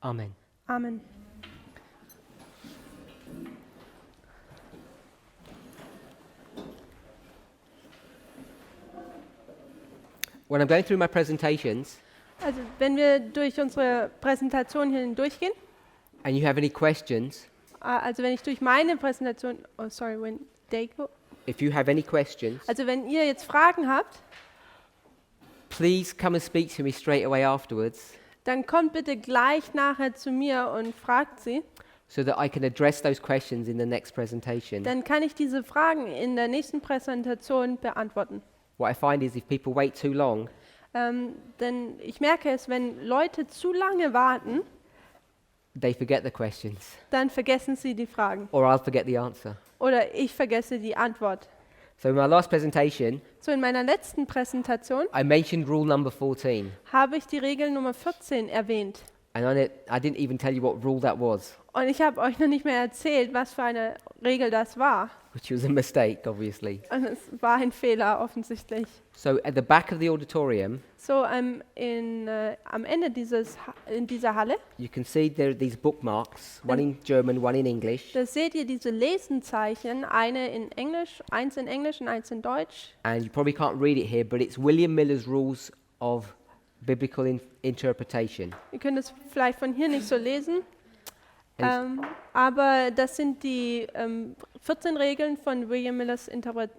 Amen. Amen. When I'm going through my presentations Also wenn wir durch unsere Präsentation hier hindurchgehen, and you have any questions, also wenn ich durch meine Präsentation, if you have any questions, also wenn ihr jetzt Fragen habt, please come and speak to me straight away afterwards dann kommt bitte gleich nachher zu mir und fragt sie. so that I can address those questions in the next presentation. Dann kann ich diese Fragen in der nächsten Präsentation beantworten. What I find is if people wait too long, Denn ich merke es, wenn Leute zu lange warten, they forget the questions dann vergessen sie die Fragen. or I'll forget the answer. Oder ich vergesse die Antwort. So in my last presentation, So in meiner letzten Präsentation I mentioned rule number 14 habe ich die Regel Nummer 14 erwähnt. and I didn't even tell you what rule that was, Und ich habe euch noch nicht mehr erzählt, was für eine Regel das war. which was a mistake, obviously. Und es war ein Fehler offensichtlich. So at the back of the auditorium, So am Ende in dieser Halle, you can see there are these bookmarks, one in German, one in English, da seht ihr diese Lesenzeichen, eine in Englisch, eins in Englisch und eins in Deutsch. and you probably can't read it here, but it's William Miller's Rules of Biblical Interpretation. Ihr könnt es vielleicht von hier nicht so lesen, And aber das sind die 14 Regeln von William Millers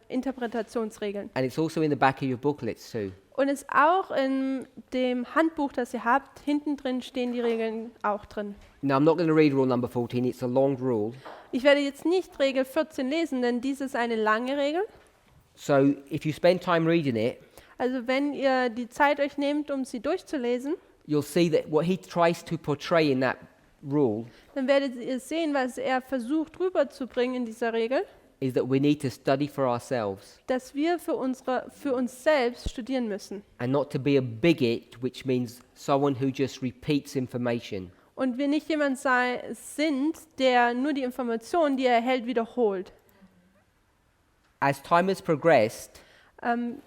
Interpretationsregeln. and it's also in the back of your booklets too. Und ist auch in dem Handbuch, das ihr habt, hinten drin stehen die Regeln auch drin. Now, I'm not going to read rule number 14, it's a long rule. Ich werde jetzt nicht Regel 14 lesen, denn dies ist eine lange Regel. So if you spend time reading it, Also wenn ihr die Zeit euch nehmt, um sie durchzulesen, you'll see that what he tries to portray in that rule dann werdet ihr sehen, was er versucht rüberzubringen in dieser Regel, is that we need to study for ourselves dass wir für uns selbst studieren müssen. and not to be a bigot, which means someone who just repeats information. Und wir nicht jemand sind, der nur die Informationen, die er erhält, wiederholt. As time has progressed,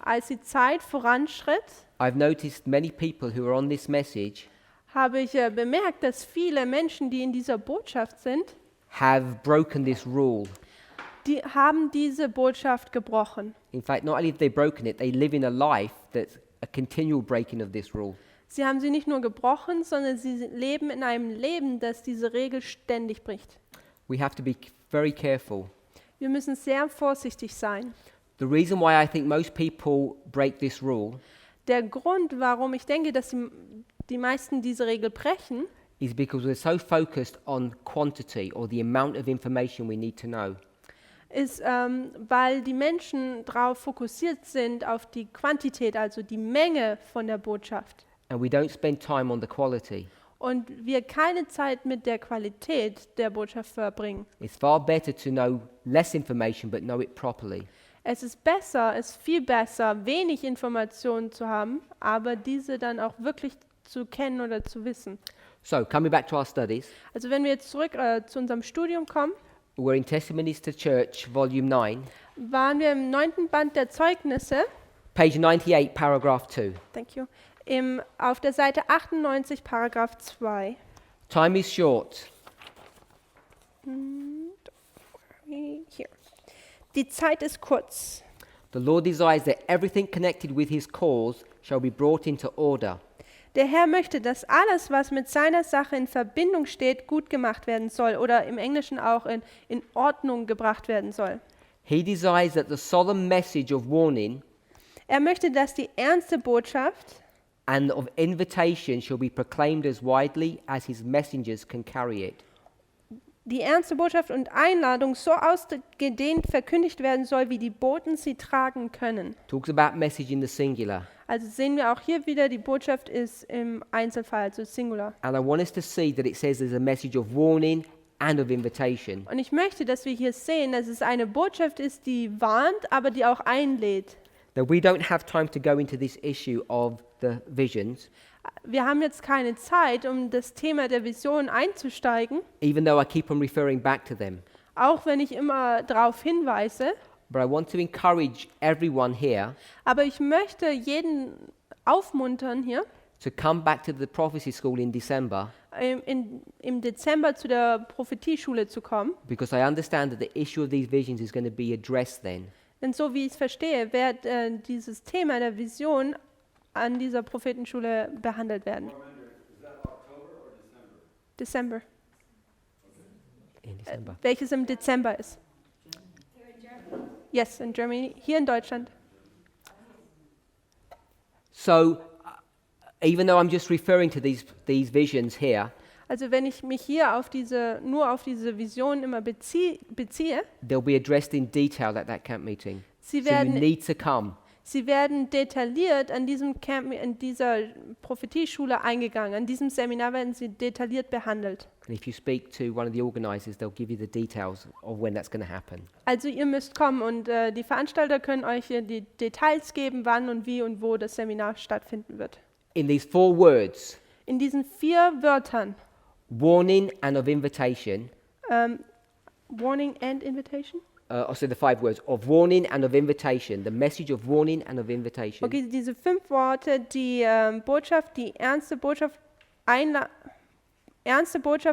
Als die Zeit voranschritt, I've noticed many people who are on this message habe ich bemerkt, dass viele Menschen, die in dieser Botschaft sind, have broken this rule. die haben diese Botschaft gebrochen. In fact, not only have they broken it, they live in a life that's a continual breaking of this rule. Sie haben sie nicht nur gebrochen, sondern sie leben in einem Leben, das diese Regel ständig bricht. We have to be very careful. Wir müssen sehr vorsichtig sein. The reason why I think most people break this rule Der Grund, warum ich denke, dass die meisten diese Regel brechen, is because we're so focused on quantity or the amount of information we need to know. ist, weil die Menschen darauf fokussiert sind, auf die Quantität, also die Menge von der Botschaft. And we don't spend time on the quality. Und wir keine Zeit mit der Qualität der Botschaft verbringen. It's far better to know less information but know it properly. Es ist viel besser, wenig Informationen zu haben, aber diese dann auch wirklich zu kennen oder zu wissen. So, coming back to our studies, Also wenn wir jetzt zurück zu unserem Studium kommen, we're in Testimonies to Church, Volume 9, waren wir im 9. Band der Zeugnisse, page 98, paragraph 2. thank you, auf der Seite 98, Paragraph 2. Time is short. Hier. Die Zeit ist kurz. The Lord desires that everything connected with his cause shall be brought into order. Der Herr möchte, dass alles, was mit seiner Sache in Verbindung steht, gut gemacht werden soll oder im Englischen auch in Ordnung gebracht werden soll. He desires that the solemn message of warning Er möchte, dass die ernste Botschaft and of invitation shall be proclaimed as widely as his messengers can carry it. die ernste Botschaft und Einladung so ausgedehnt verkündigt werden soll, wie die Boten sie tragen können. Talks about message in the singular. Also sehen wir auch hier wieder, die Botschaft ist im Einzelfall, also Singular. And I want us to see that it says there's a message of warning and of invitation. Und ich möchte, dass wir hier sehen, dass es eine Botschaft ist, die warnt, aber die auch einlädt. Now, we don't have time to go into this issue of the visions, Wir haben jetzt keine Zeit, um das Thema der Vision einzusteigen, even though I keep on referring back to them. auch wenn ich immer darauf hinweise. But I want to encourage everyone here Aber ich möchte jeden aufmuntern hier, to come back to the prophecy school in December im Dezember zu der Prophetieschule zu kommen. because I understand that the issue of these visions is going to be addressed then. Denn so wie ich es verstehe, wird dieses Thema der Vision an dieser Prophetenschule behandelt werden. Dezember. In December. Welches im Dezember ist. Yes, in Germany. Hier in Deutschland. So, even though I'm just referring to these visions here, Also wenn ich mich hier nur auf diese Vision immer beziehe, they'll be addressed in detail at that camp meeting. sie So you werden, need to come. sie werden detailliert an diesem Camp, in dieser Prophetieschule eingegangen. An diesem Seminar werden sie detailliert behandelt. And if you speak to one of the organizers, they'll give you the details of when that's going to happen. Also ihr müsst kommen und die Veranstalter können euch hier die Details geben, wann und wie und wo das Seminar stattfinden wird. In these 4 words, In diesen 4 Wörtern, warning and of invitation, Warning and Invitation. also the 5 words, of warning and of invitation, the message of warning and of invitation. Okay, diese 5 Worte, die Botschaft, die ernste Botschaft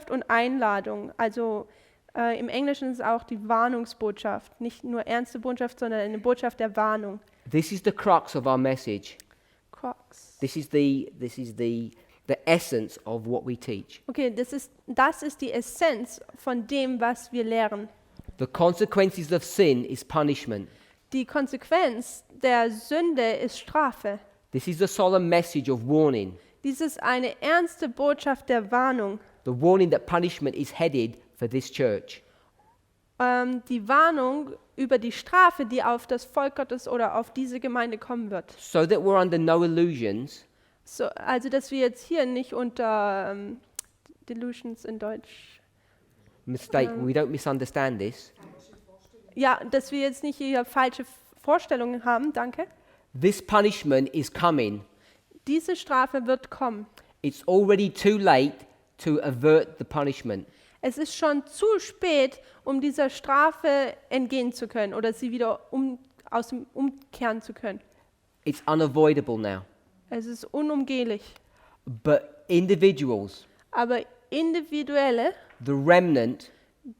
und Einladung. Also im Englischen ist auch die Warnungsbotschaft. Nicht nur ernste Botschaft, sondern eine Botschaft der Warnung. This is the crux of our message. Crocs. This is the essence of what we teach. Okay, das ist die Essenz von dem, was wir lehren. The consequences of sin is punishment. Die Konsequenz der Sünde ist Strafe. This is the solemn message of warning. Dies ist eine ernste Botschaft der Warnung. The warning that punishment is headed for this church. Die Warnung über die Strafe, die auf das Volk Gottes oder auf diese Gemeinde kommen wird. So that we're under no illusions, So, also, dass wir jetzt hier nicht unter Delusions in Deutsch, we don't misunderstand this. ja, dass wir jetzt nicht hier falsche Vorstellungen haben, danke. This punishment is coming. Diese Strafe wird kommen. It's already too late to avert the punishment. Es ist schon zu spät, um dieser Strafe entgehen zu können oder sie wieder aus dem umkehren zu können. It's unavoidable now. Es ist unumgehlich. But individuals, Aber Individuelle, the remnant,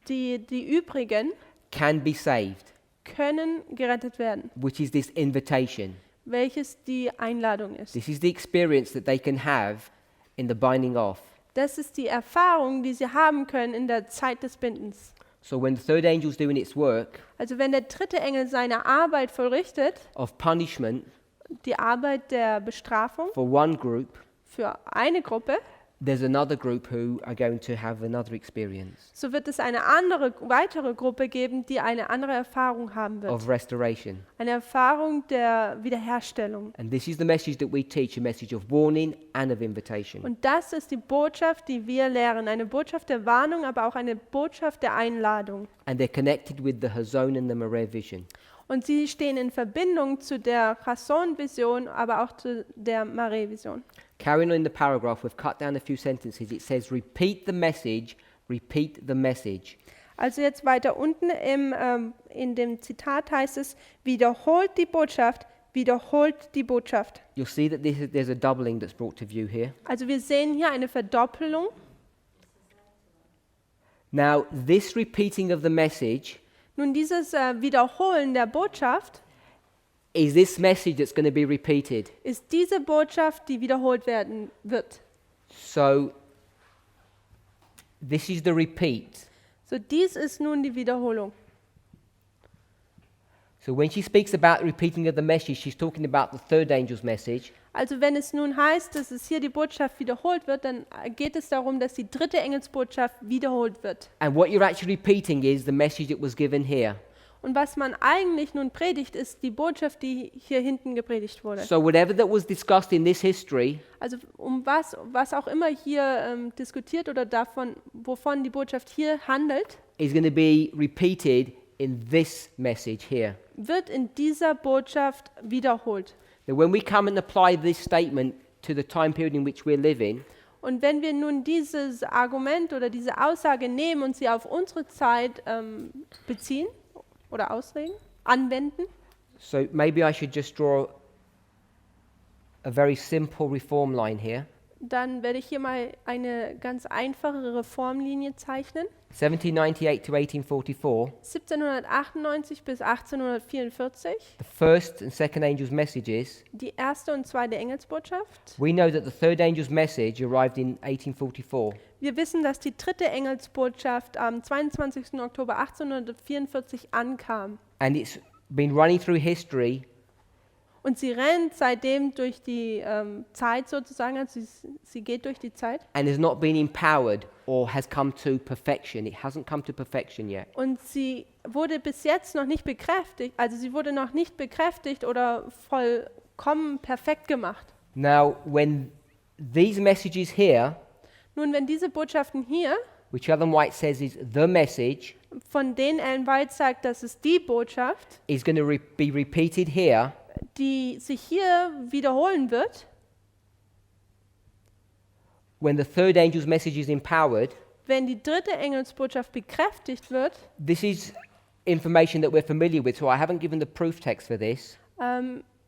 die übrigen, can be saved, können gerettet werden, which is this invitation. welches die Einladung ist. This is the experience that they can have in the binding off. Das ist die Erfahrung, die sie haben können in der Zeit des Bindens. So when the third angel is doing its work Also wenn der dritte Engel seine Arbeit vollrichtet, of punishment die Arbeit der Bestrafung for one group, für eine Gruppe, there's another group who are going to have another experience so wird es eine weitere Gruppe geben, die eine andere Erfahrung haben wird. of restoration. Eine Erfahrung der Wiederherstellung. And this is the message that we teach, a message of warning and of invitation. Und das ist die Botschaft, die wir lehren. Eine Botschaft der Warnung, aber auch eine Botschaft der Einladung. And they're connected with the Hazon and the Mareh vision. Und sie stehen in Verbindung zu der Chasson-Vision, aber auch zu der Mareh-Vision. Carrying on in the paragraph, we've cut down a few sentences. It says, repeat the message, repeat the message. Also jetzt weiter unten in dem Zitat heißt es, wiederholt die Botschaft, wiederholt die Botschaft. You'll see that there's a doubling that's brought to view here. Also wir sehen hier eine Verdoppelung. Now, this repeating of the message Nun dieses Wiederholen der Botschaft is this message that's going to be repeated. ist diese Botschaft, die wiederholt werden wird. So, this is the repeat. So dies ist nun die Wiederholung. So when she speaks about repeating of the message, she's talking about the third angel's message. Also wenn es nun heißt, dass es hier die Botschaft wiederholt wird, dann geht es darum, dass die dritte Engelsbotschaft wiederholt wird. And what you're actually repeating is the message that was given here. Und was man eigentlich nun predigt, ist die Botschaft, die hier hinten gepredigt wurde. So whatever that was discussed in this history Also was auch immer hier diskutiert oder wovon die Botschaft hier handelt, is going to be repeated in this message here. wird in dieser Botschaft wiederholt. Now when we come and apply this statement to the time period in which we're living, Und wenn wir nun dieses Argument oder diese Aussage nehmen und sie auf unsere Zeit beziehen oder auslegen, anwenden, so maybe I should just draw a very simple reform line here. dann werde ich hier mal eine ganz einfache Reformlinie zeichnen. 1798 to 1844, 1798 bis 1844, the first and second angel's messages, die erste und zweite Engelsbotschaft. we know that the third angel's message arrived in 1844. Wir wissen, dass die dritte Engelsbotschaft am 22. Oktober 1844 ankam. And it's been running through history, Und sie rennt seitdem durch die Zeit sozusagen, also sie geht durch die Zeit. and has not been empowered or has come to perfection. It hasn't come to perfection yet. Und sie wurde bis jetzt noch nicht bekräftigt, also sie wurde noch nicht bekräftigt oder vollkommen perfekt gemacht. Now, when these messages here, Nun, wenn diese Botschaften hier, which Ellen White says is the message, von denen Ellen White sagt, das ist die Botschaft, is going to be repeated here, die sich hier wiederholen wird, when the third angel's message is empowered, wenn die dritte Engelsbotschaft bekräftigt wird. this is information that we're familiar with, so I haven't given the proof text for this.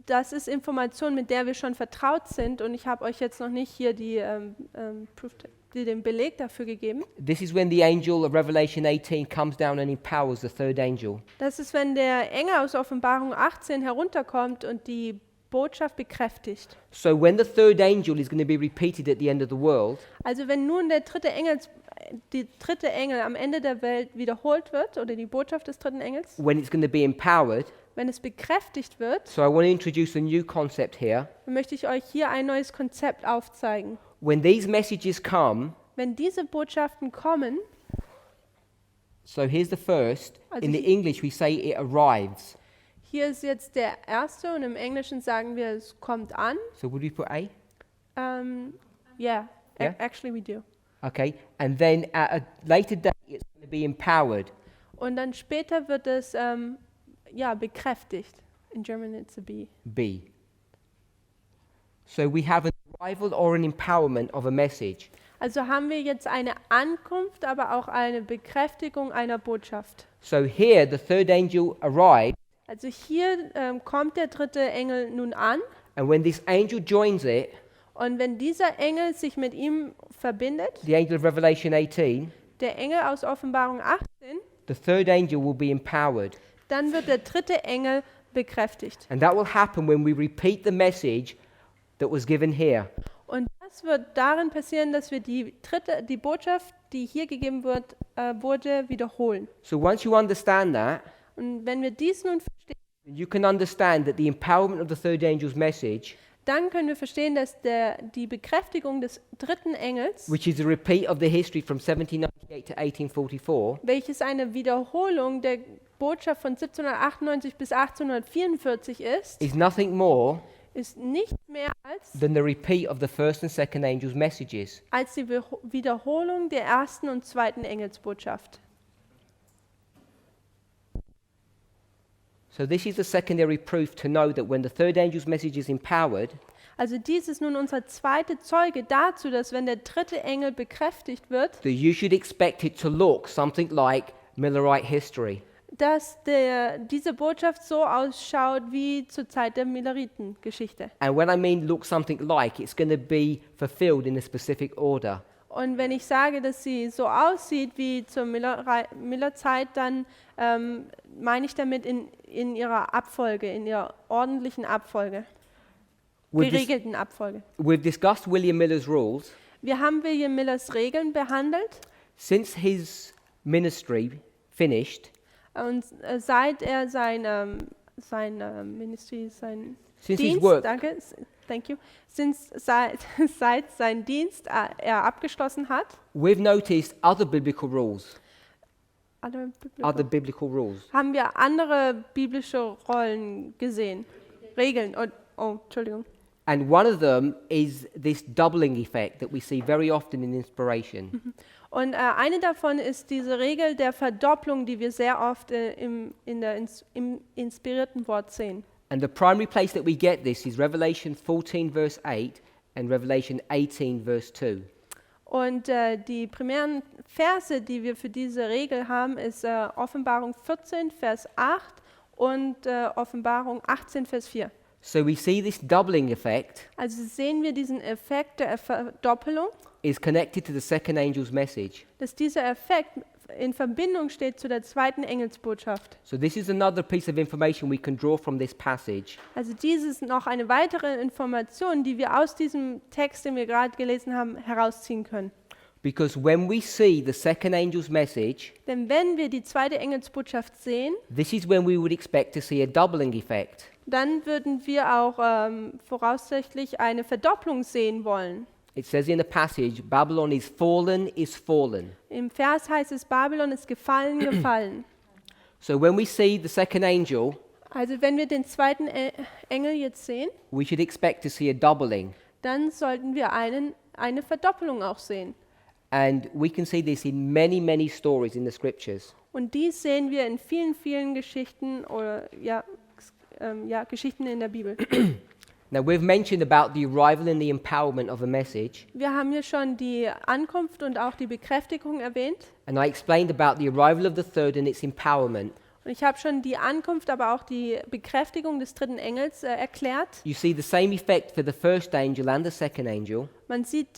Das ist Information, mit der wir schon vertraut sind, und ich habe euch jetzt noch nicht hier den Beleg dafür gegeben. This is when the angel of Revelation 18 comes down and empowers the third angel. Das ist, wenn der Engel aus Offenbarung 18 herunterkommt und die Botschaft bekräftigt. So when the third angel is going to be repeated at the end of the world, Also wenn nun die dritte Engel am Ende der Welt wiederholt wird, oder die Botschaft des dritten Engels, when it's going to be empowered, wenn es bekräftigt wird, so I want to introduce a new concept here. dann möchte ich euch hier ein neues Konzept aufzeigen. When these messages come, Wenn diese Botschaften kommen, so here's the first. Also In the English we say it arrives. hier ist jetzt der erste, und im Englischen sagen wir, es kommt an. So would we put A? Yeah, Yeah? actually we do. Okay. And then at a later date it's going to be empowered. Und dann später wird es bekräftigt. In German it's a B. B. So we have an arrival or an empowerment of a message. Also haben wir jetzt eine Ankunft, aber auch eine Bekräftigung einer Botschaft. So here the third angel arrived, Also hier kommt der dritte Engel nun an, and when this angel joins it, und wenn dieser Engel sich mit ihm verbindet, the angel of Revelation 18, der Engel aus Offenbarung 18, the third angel will be empowered. dann wird der dritte Engel bekräftigt. And that will happen when we repeat the message that was given here. Und das wird darin passieren, dass wir die Botschaft, die hier gegeben wurde, wiederholen. So once you understand that, Und wenn wir dies nun verstehen, you can understand that the empowerment of the third angel's message, dann können wir verstehen, dass die Bekräftigung des dritten Engels, which is a repeat of the history from 1798 to 1844, welches eine Wiederholung der Botschaft von 1798 bis 1844 is nothing more ist nichts mehr than the repeat of the first and second angel's messages. als die Wiederholung der ersten und zweiten Engelsbotschaft. So this is the secondary proof to know that when the third angel's message is empowered, Also dies ist nun unsere zweite Zeuge dazu, dass wenn der dritte Engel bekräftigt wird, that you should expect it to look something like Millerite history. dass diese Botschaft so ausschaut wie zur Zeit der Milleritengeschichte. And when I mean look something like, it's going to be fulfilled in a specific order. Und wenn ich sage, dass sie so aussieht wie zur Millerzeit, dann meine ich damit in ihrer Abfolge, in ihrer ordentlichen Abfolge, geregelten Abfolge. We've discussed William Miller's rules. Wir haben William Millers Regeln behandelt, Since his ministry finished, und seit er sein Ministry, sein Since his Dienst, work- thank you, seit sein Dienst er abgeschlossen hat, we've noticed other biblical rules. Other Biblical rules. haben wir andere biblische Rollen gesehen, Regeln. Entschuldigung. And one of them is this doubling effect that we see very often in inspiration. Und eine davon ist diese Regel der Verdopplung, die wir sehr oft im inspirierten Wort sehen. And the primary place that we get this is Revelation 14 verse 8 and Revelation 18 verse 2. Und die primären Verse, die wir für diese Regel haben, ist Offenbarung 14, Vers 8 und Offenbarung 18, Vers 4. So we see this doubling effect Also sehen wir diesen Effekt der Verdoppelung, is connected to the second angel's message. dass dieser Effekt in Verbindung steht zu der zweiten Engelsbotschaft. So this is another piece of information we can draw from this passage. Also dies ist noch eine weitere Information, die wir aus diesem Text, den wir gerade gelesen haben, herausziehen können. Because when we see the second angel's message, Denn wenn wir die zweite Engelsbotschaft sehen, this is when we would expect to see a doubling effect. dann würden wir auch voraussichtlich eine Verdopplung sehen wollen. It says in the passage, Babylon is fallen, is fallen. Im Vers heißt es, Babylon ist gefallen, gefallen. So when we see the second angel, Also wenn wir den zweiten Engel jetzt sehen, we should expect to see a doubling. dann sollten wir eine Verdoppelung auch sehen. And we can see this in many, many stories in the scriptures. Und dies sehen wir in vielen, vielen Geschichten oder Geschichten in der Bibel. Now we've mentioned about the arrival and the empowerment of a message, Wir haben hier schon die Ankunft und auch die Bekräftigung erwähnt. and I explained about the arrival of the third and its empowerment. Und ich habe schon die Ankunft, aber auch die Bekräftigung des dritten Engels erklärt. You see the same effect for the first angel and the second angel, Man sieht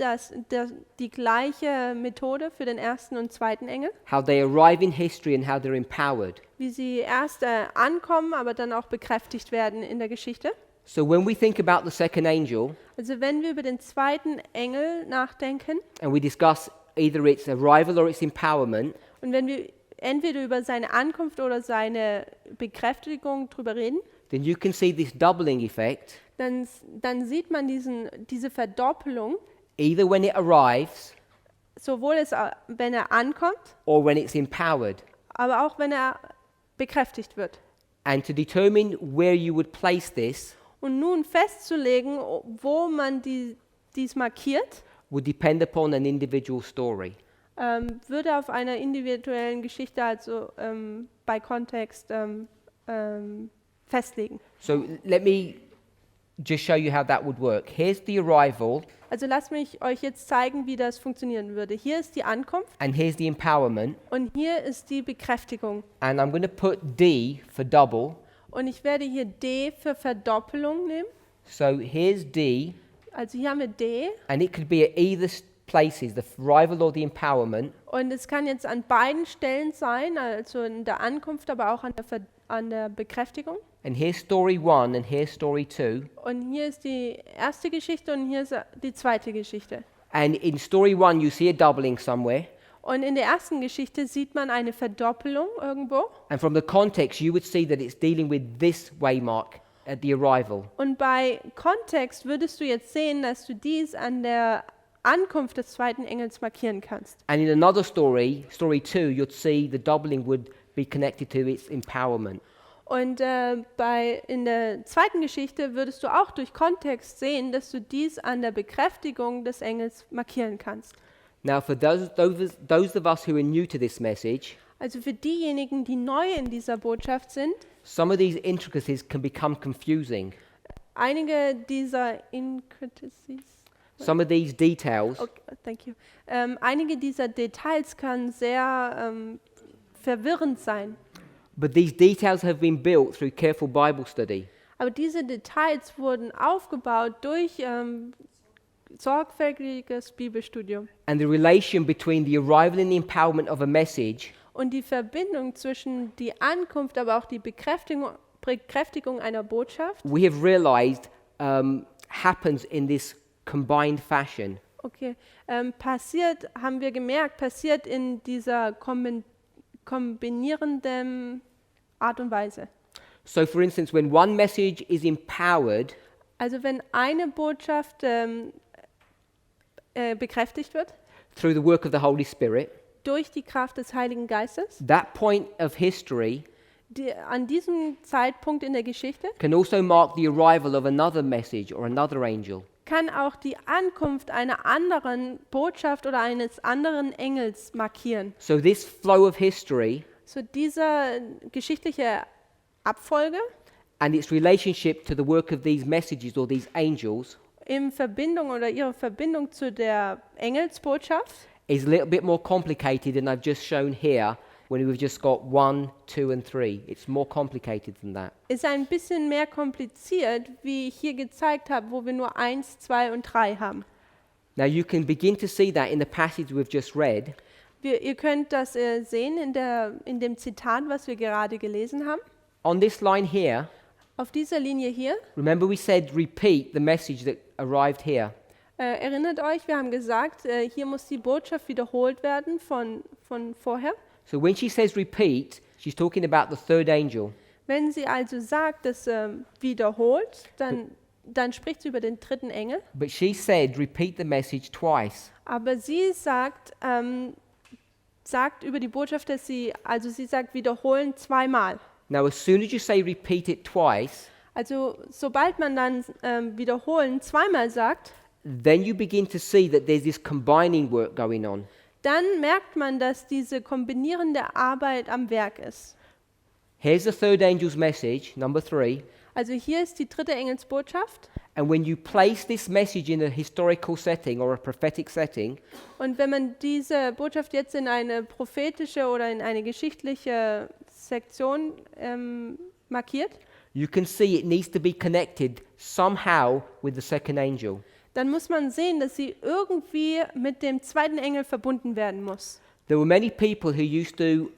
die gleiche Methode für den ersten und zweiten Engel, how they arrive in history and how they're empowered. wie sie erst ankommen, aber dann auch bekräftigt werden in der Geschichte. So when we think about the second angel Also wenn wir über den zweiten Engel nachdenken and we discuss either its arrival or its empowerment, und wenn wir entweder über seine Ankunft oder seine Bekräftigung drüber reden, then you can see this doubling effect dann sieht man diese Verdoppelung, either when it arrives sowohl wenn er ankommt, or when it's empowered. aber auch wenn er bekräftigt wird. And to determine where you would place this Und nun festzulegen, wo man dies markiert, would depend upon an individual story. würde auf einer individuellen Geschichte, also bei Kontext, festlegen. So let me just show you how that would work. Here's the arrival Also lasst mich euch jetzt zeigen, wie das funktionieren würde. Hier ist die Ankunft and here's the empowerment, und hier ist die Bekräftigung. and I'm going to put D for double. Und ich werde hier D für Verdoppelung nehmen. So here's D, Also hier haben wir D and it could be at either places, the arrival or the empowerment. und es kann jetzt an beiden Stellen sein, also in der Ankunft, aber auch an der Bekräftigung. And here's story 1 and here's story 2. Und hier ist die erste Geschichte und hier ist die zweite Geschichte. And in story 1 you see a doubling somewhere. Und in der ersten Geschichte sieht man eine Verdoppelung irgendwo. And from the context you would see that it's dealing with this waymark at the arrival. Und bei Kontext würdest du jetzt sehen, dass du dies an der Ankunft des zweiten Engels markieren kannst. And in another story, story 2, you'd see the doubling would be connected to its empowerment. Und in der zweiten Geschichte würdest du auch durch Kontext sehen, dass du dies an der Bekräftigung des Engels markieren kannst. Now, for those of us who are new to this message, Also für diejenigen, die neu in dieser Botschaft sind, some of these intricacies can become confusing. einige dieser Some of these details okay, thank you. Einige dieser Details können sehr verwirrend sein. But these details have been built through careful Bible study. Aber diese Details wurden aufgebaut durch sorgfältiges Bibelstudium. And the relation between the arrival and the empowerment of a message Und die Verbindung zwischen die Ankunft, aber auch die Bekräftigung einer Botschaft, we have realized happens in this combined fashion. okay, haben wir gemerkt, passiert in dieser kombinierenden Art und Weise. So, for instance, when one message is empowered, Also wenn eine Botschaft bekräftigt wird through the work of the Holy Spirit, durch die Kraft des Heiligen Geistes, that point of history an diesem Zeitpunkt in der Geschichte can also mark the arrival of another message or another angel. kann auch die Ankunft einer anderen Botschaft oder eines anderen Engels markieren. So this flow of history So diese geschichtliche Abfolge and its relationship to the work of these messages or these angels in Verbindung oder ihre Verbindung zu der Engelsbotschaft is a little bit more complicated than I've just shown here when we've just got 1, 2 and 3. It's more complicated than that. Ist ein bisschen mehr kompliziert, wie ich hier gezeigt habe, wo wir nur 1, 2 und 3 haben. Now you can begin to see that in the passage we've just read. Ihr könnt das sehen in dem Zitat, was wir gerade gelesen haben. On this line here, Auf dieser Linie hier, remember we said repeat the message that arrived here. erinnert euch, wir haben gesagt, hier muss die Botschaft wiederholt werden von vorher. So when she says repeat, she's talking about the third angel. Wenn sie also sagt, dass wiederholt, dann spricht sie über den dritten Engel. But she said repeat the message twice. Aber sie sagt über die Botschaft, dass sie sagt wiederholen zweimal. Now as soon as you say repeat it twice, Also sobald man dann wiederholen zweimal sagt, then you begin to see that there's this combining work going on. dann merkt man, dass diese kombinierende Arbeit am Werk ist. Here's the third angel's message, number 3. Also hier ist die dritte Engelsbotschaft. And when you place this message in a historical setting or a prophetic setting, Und wenn man diese Botschaft jetzt in eine prophetische oder in eine geschichtliche Sektion markiert, you can see it needs to be connected somehow with the second angel. dann muss man sehen, dass sie irgendwie mit dem zweiten Engel verbunden werden muss. There were many people who used to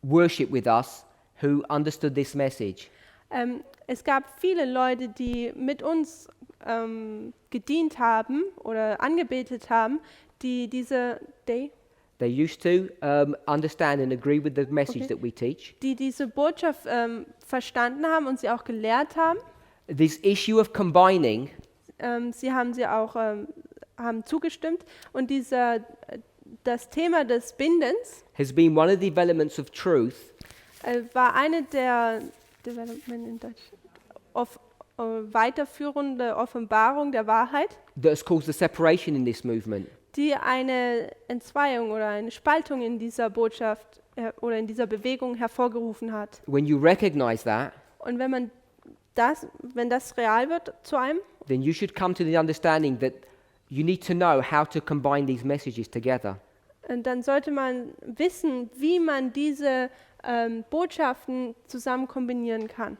worship with us who understood this message. Es gab viele Leute, die mit uns gedient haben oder angebetet haben, die They used to understand and agree with the message Okay. that we teach. die diese Botschaft verstanden haben und sie auch gelehrt haben. This issue of combining Sie auch haben zugestimmt und das Thema des Bindens has been one of the developments of truth war eine der weiterführende Offenbarung der Wahrheit, that has caused the separation in this movement. die eine Entzweiung oder eine Spaltung in dieser Botschaft oder in dieser Bewegung hervorgerufen hat. When you recognize that, Und wenn das real wird zu einem, then you should come to the understanding that you need to know how to combine these messages together. dann sollte man wissen, wie man diese Botschaften zusammen kombinieren kann,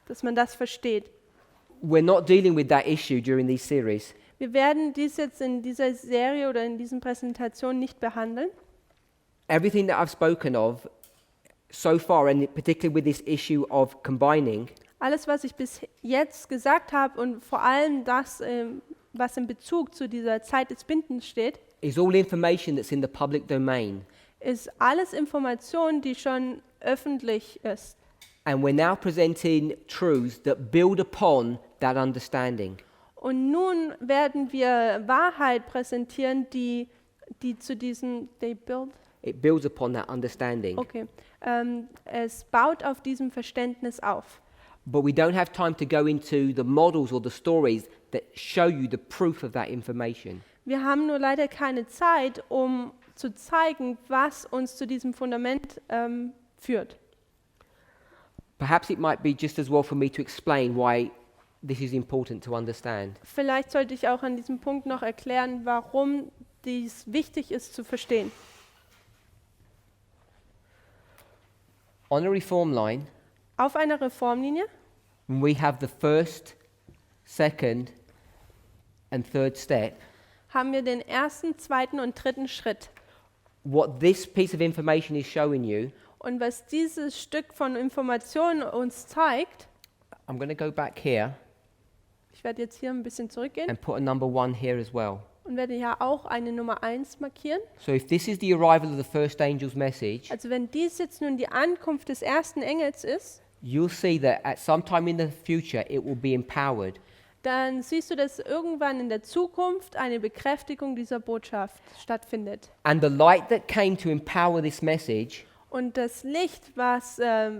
dass man das versteht. We're not dealing with that issue during these series. Wir werden dies jetzt in dieser Serie oder in diesen Präsentationen nicht behandeln. Everything that I've spoken of so far, and particularly with this issue of combining, Alles, was ich bis jetzt gesagt habe und vor allem das, was in Bezug zu dieser Zeit des Bindens steht, is all information that's in the public domain. ist alles Information, die schon öffentlich ist. And we're now presenting truths that build upon that understanding. Und nun werden wir Wahrheit präsentieren, die zu diesem, It builds upon that understanding. okay, es baut auf diesem Verständnis auf. But we don't have time to go into the models or the stories that show you the proof of that information. Wir haben nur leider keine Zeit, um zu zeigen, was uns zu diesem Fundament führt. Perhaps it might be just as well for me to explain why this is important to understand. Vielleicht sollte ich auch an diesem Punkt noch erklären, warum dies wichtig ist zu verstehen. On a reform line, Auf einer Reformlinie we have the first, second, and third step. haben wir den ersten, zweiten und dritten Schritt. What this piece of information is showing you, Und was dieses Stück von Informationen uns zeigt, I'm going to go back here ich werde jetzt hier ein bisschen zurückgehen and put a number 1 here as well. und werde ja auch eine Nummer 1 markieren. So if this is the arrival of the first angel's message, Also wenn dies jetzt nun die Ankunft des ersten Engels ist, you'll see that at some time in the future it will be empowered. dann siehst du, dass irgendwann in der Zukunft eine Bekräftigung dieser Botschaft stattfindet. And the light that came to empower this message, Und das Licht, was da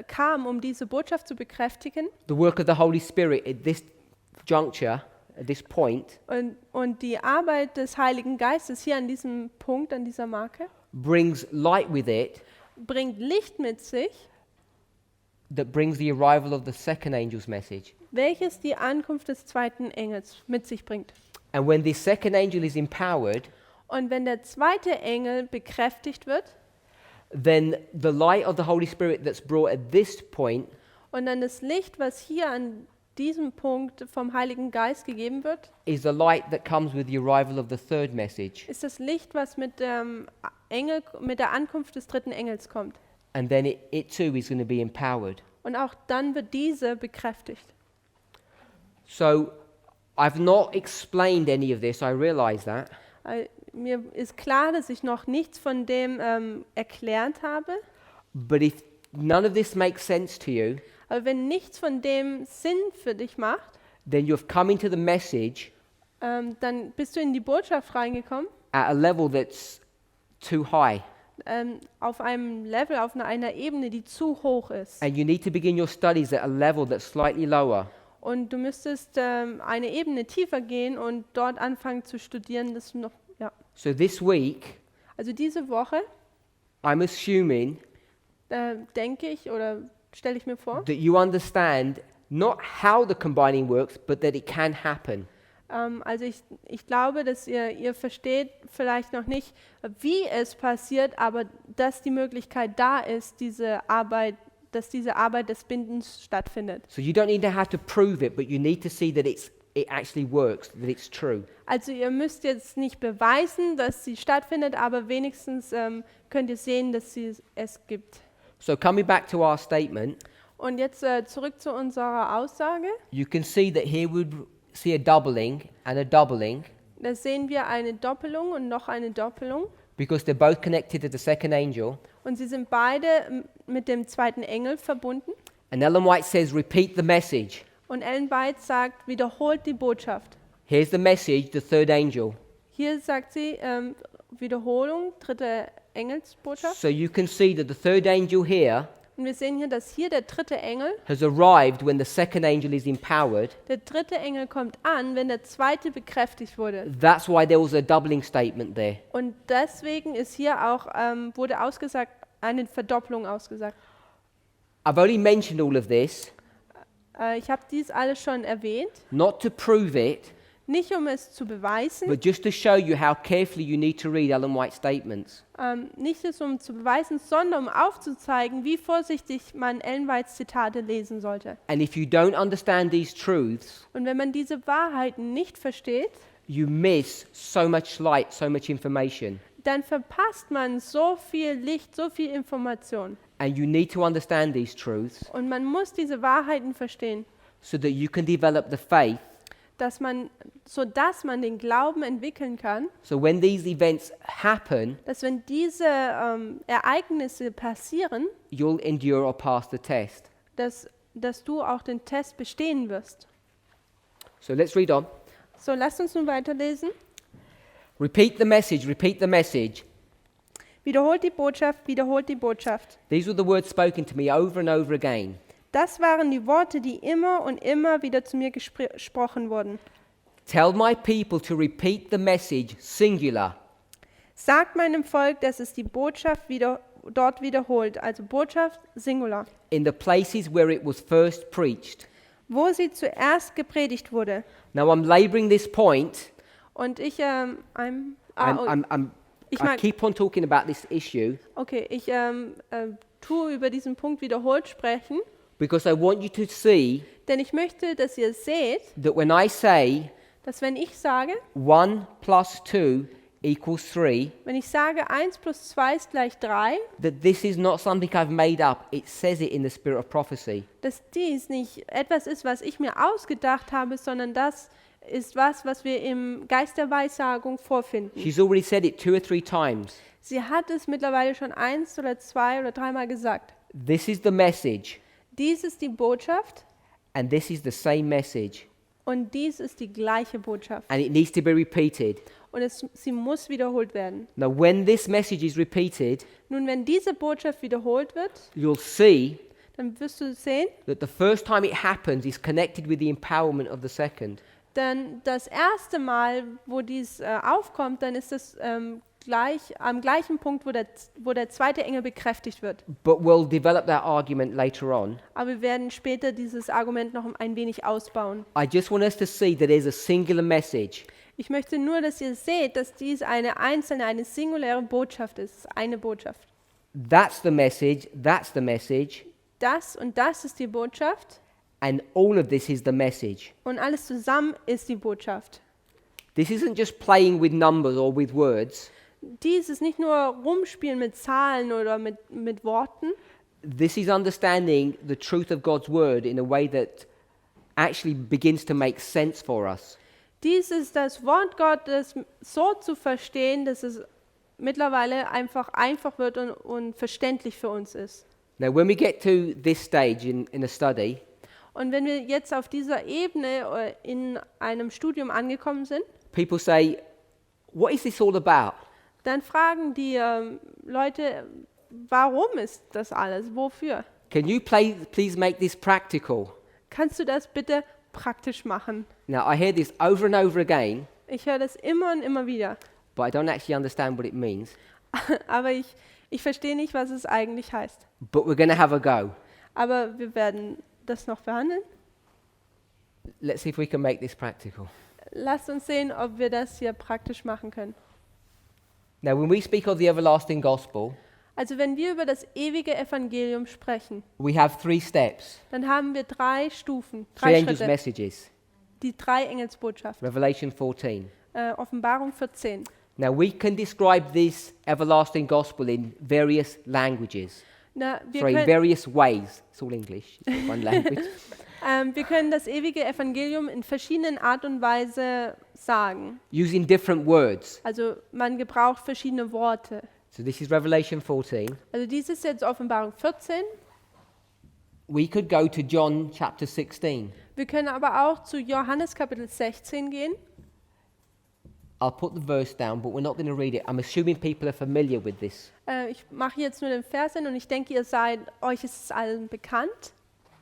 kam, um diese Botschaft zu bekräftigen, the work of the Holy Spirit at this juncture, at this point, und die Arbeit des Heiligen Geistes hier an diesem Punkt, an dieser Marke, brings light with it bringt Licht mit sich, that brings the arrival of the second angel's message. welches die Ankunft des zweiten Engels mit sich bringt. And when this second angel is empowered, Und wenn der zweite Engel bekräftigt wird, then the light of the Holy Spirit that's brought at this point Und dann das Licht, was hier an diesem Punkt vom Heiligen Geist gegeben wird, is the light that comes with the arrival of the third message. ist das Licht, was mit dem mit der Ankunft des dritten Engels kommt. And then it too is going to be empowered. Und auch dann wird diese bekräftigt. So I've not explained any of this, I realize that. Mir ist klar, dass ich noch nichts von dem erklärt habe. But if none of this makes sense to you, Aber wenn nichts von dem Sinn für dich macht, then you've come into the message dann bist du in die Botschaft reingekommen, at a level that's too high. auf einem Level, auf einer Ebene, die zu hoch ist. And you need to begin your studies at a level that's slightly lower. Und du müsstest eine Ebene tiefer gehen und dort anfangen zu studieren. Das noch, ja. So this week, Also diese Woche, I'm assuming denke ich oder stelle ich mir vor, that you understand not how the combining works, but that it can happen. also ich glaube, dass ihr versteht vielleicht noch nicht, wie es passiert, aber dass die Möglichkeit da ist, dass diese Arbeit des Bindens stattfindet. So you don't need to have to prove it, but you need to see that it actually works, that it's true. Also ihr müsst jetzt nicht beweisen, dass sie stattfindet, aber wenigstens könnt ihr sehen, dass es gibt. So coming back to our statement, Und jetzt zurück zu unserer Aussage. you can see that here we see a doubling and a doubling Da sehen wir eine Doppelung und noch eine Doppelung. because they're both connected to the second angel. Und sie sind beide mit dem zweiten Engel verbunden. And Ellen White says, repeat the message. Und Ellen White sagt, wiederholt die Botschaft. Here's the message, the third angel. Hier sagt sie Wiederholung, dritte Engelsbotschaft. So you can see that the third angel here Und wir sehen hier, dass hier der dritte Engel, has arrived when the second angel is empowered. der dritte Engel kommt an, wenn der zweite bekräftigt wurde. That's why there was a doubling statement there. Und deswegen ist hier auch, wurde ausgesagt, eine Verdopplung ausgesagt. I've only mentioned all of this Ich habe dies alles schon erwähnt, not to prove it, nicht um es zu beweisen, but just to show you how carefully you need to read Ellen White's statements. nicht es um zu beweisen, sondern um aufzuzeigen, wie vorsichtig man Ellen Whites Zitate lesen sollte. And if you don't understand these truths, Und wenn man diese Wahrheiten nicht versteht, you miss so much light, so much information. dann verpasst man so viel Licht, so viel Information. And you need to understand these truths Und man muss diese Wahrheiten verstehen, so that you can develop the faith. sodass man den Glauben entwickeln kann, So when these events happen, dass wenn diese Ereignisse passieren, you'll endure or pass the test. dass du auch den Test bestehen wirst. So let's read on. So, lasst uns nun weiterlesen. Repeat the message, repeat the message. Wiederholt die Botschaft, wiederholt die Botschaft. These were the words spoken to me over and over again. Das waren die Worte, die immer und immer wieder zu mir gesprochen wurden. Tell my people to repeat the message, singular. Sagt meinem Volk, dass es die Botschaft dort wiederholt, also Botschaft Singular, In the places where it was first preached. wo sie zuerst gepredigt wurde. Now I'm laboring this point. Und ich, I mag- keep on talking about this issue ich tue über diesen Punkt wiederholt sprechen, because I want you to see denn ich möchte, dass ihr seht, that when I say dass wenn ich sage, 1 plus 2 equals 3, wenn ich sage 1 plus 2 ist gleich 3, that this is not something I've made up. It says it in the spirit of prophecy. dass dies nicht etwas ist, was ich mir ausgedacht habe, sondern das ist was wir im Geist der Weissagung vorfinden. She's already said it 2 or 3 times. Sie hat es mittlerweile schon 1 oder 2 oder 3 Mal gesagt. This is the message, Dies ist die Botschaft and this is the same message, und dies ist die gleiche Botschaft. and it needs to be repeated. Und sie muss wiederholt werden. Now, when this message is repeated, Nun, wenn diese Botschaft wiederholt wird, you'll see dann wirst du sehen, that the first time it happens is connected with the empowerment of the second. dann das erste Mal, wo dies aufkommt, dann ist es am gleichen Punkt, wo der zweite Engel bekräftigt wird. But we'll develop that argument later on. Aber wir werden später dieses Argument noch ein wenig ausbauen. I just want us to see that there's a singular message. Ich möchte nur, dass ihr seht, dass dies eine einzelne, eine singuläre Botschaft ist, eine Botschaft. That's the message, that's the message, Das und das ist die Botschaft. and all of this is the message. Und alles zusammen ist die Botschaft. This isn't just playing with numbers or with words. Dies ist nicht nur rumspielen mit Zahlen oder mit Worten. This is understanding the truth of God's word in a way that actually begins to make sense for us. Dies ist das Wort Gottes so zu verstehen, dass es mittlerweile einfach wird und verständlich für uns ist. Now, when we get to this stage in a study, Und wenn wir jetzt auf dieser Ebene in einem Studium angekommen sind, people say, what is this all about? dann fragen die Leute, warum ist das alles? Wofür? Can you please make this practical? Kannst du das bitte praktisch machen? Now, I hear this over and over again, Ich höre das immer und immer wieder, but I don't actually understand what it means. aber ich verstehe nicht, was es eigentlich heißt. But we're going to have a go. Aber wir werden das noch behandeln. Let's see if we can make this practical. Lasst uns sehen, ob wir das hier praktisch machen können. Now, when we speak of the everlasting gospel, Also wenn wir über das ewige Evangelium sprechen, we have 3 steps, dann haben wir 3 Stufen, 3 3 angels' Schritte, messages. die 3 Engelsbotschaften. Revelation 14. Offenbarung 14. Now, we can describe this everlasting gospel in various languages. Na, Sorry, in various ways. It's all English, it's one language. wir können das ewige Evangelium in verschiedenen Art und Weise sagen. Using different words. Also man gebraucht verschiedene Worte. So this is Revelation 14. Also dies ist jetzt Offenbarung 14. We could go to John chapter 16. Wir können aber auch zu Johannes Kapitel 16 gehen. I'll put the verse down, but we're not going to read it. I'm assuming people are familiar with this. Ich mache jetzt nur den Vers hin und ich denke, euch ist es allen bekannt.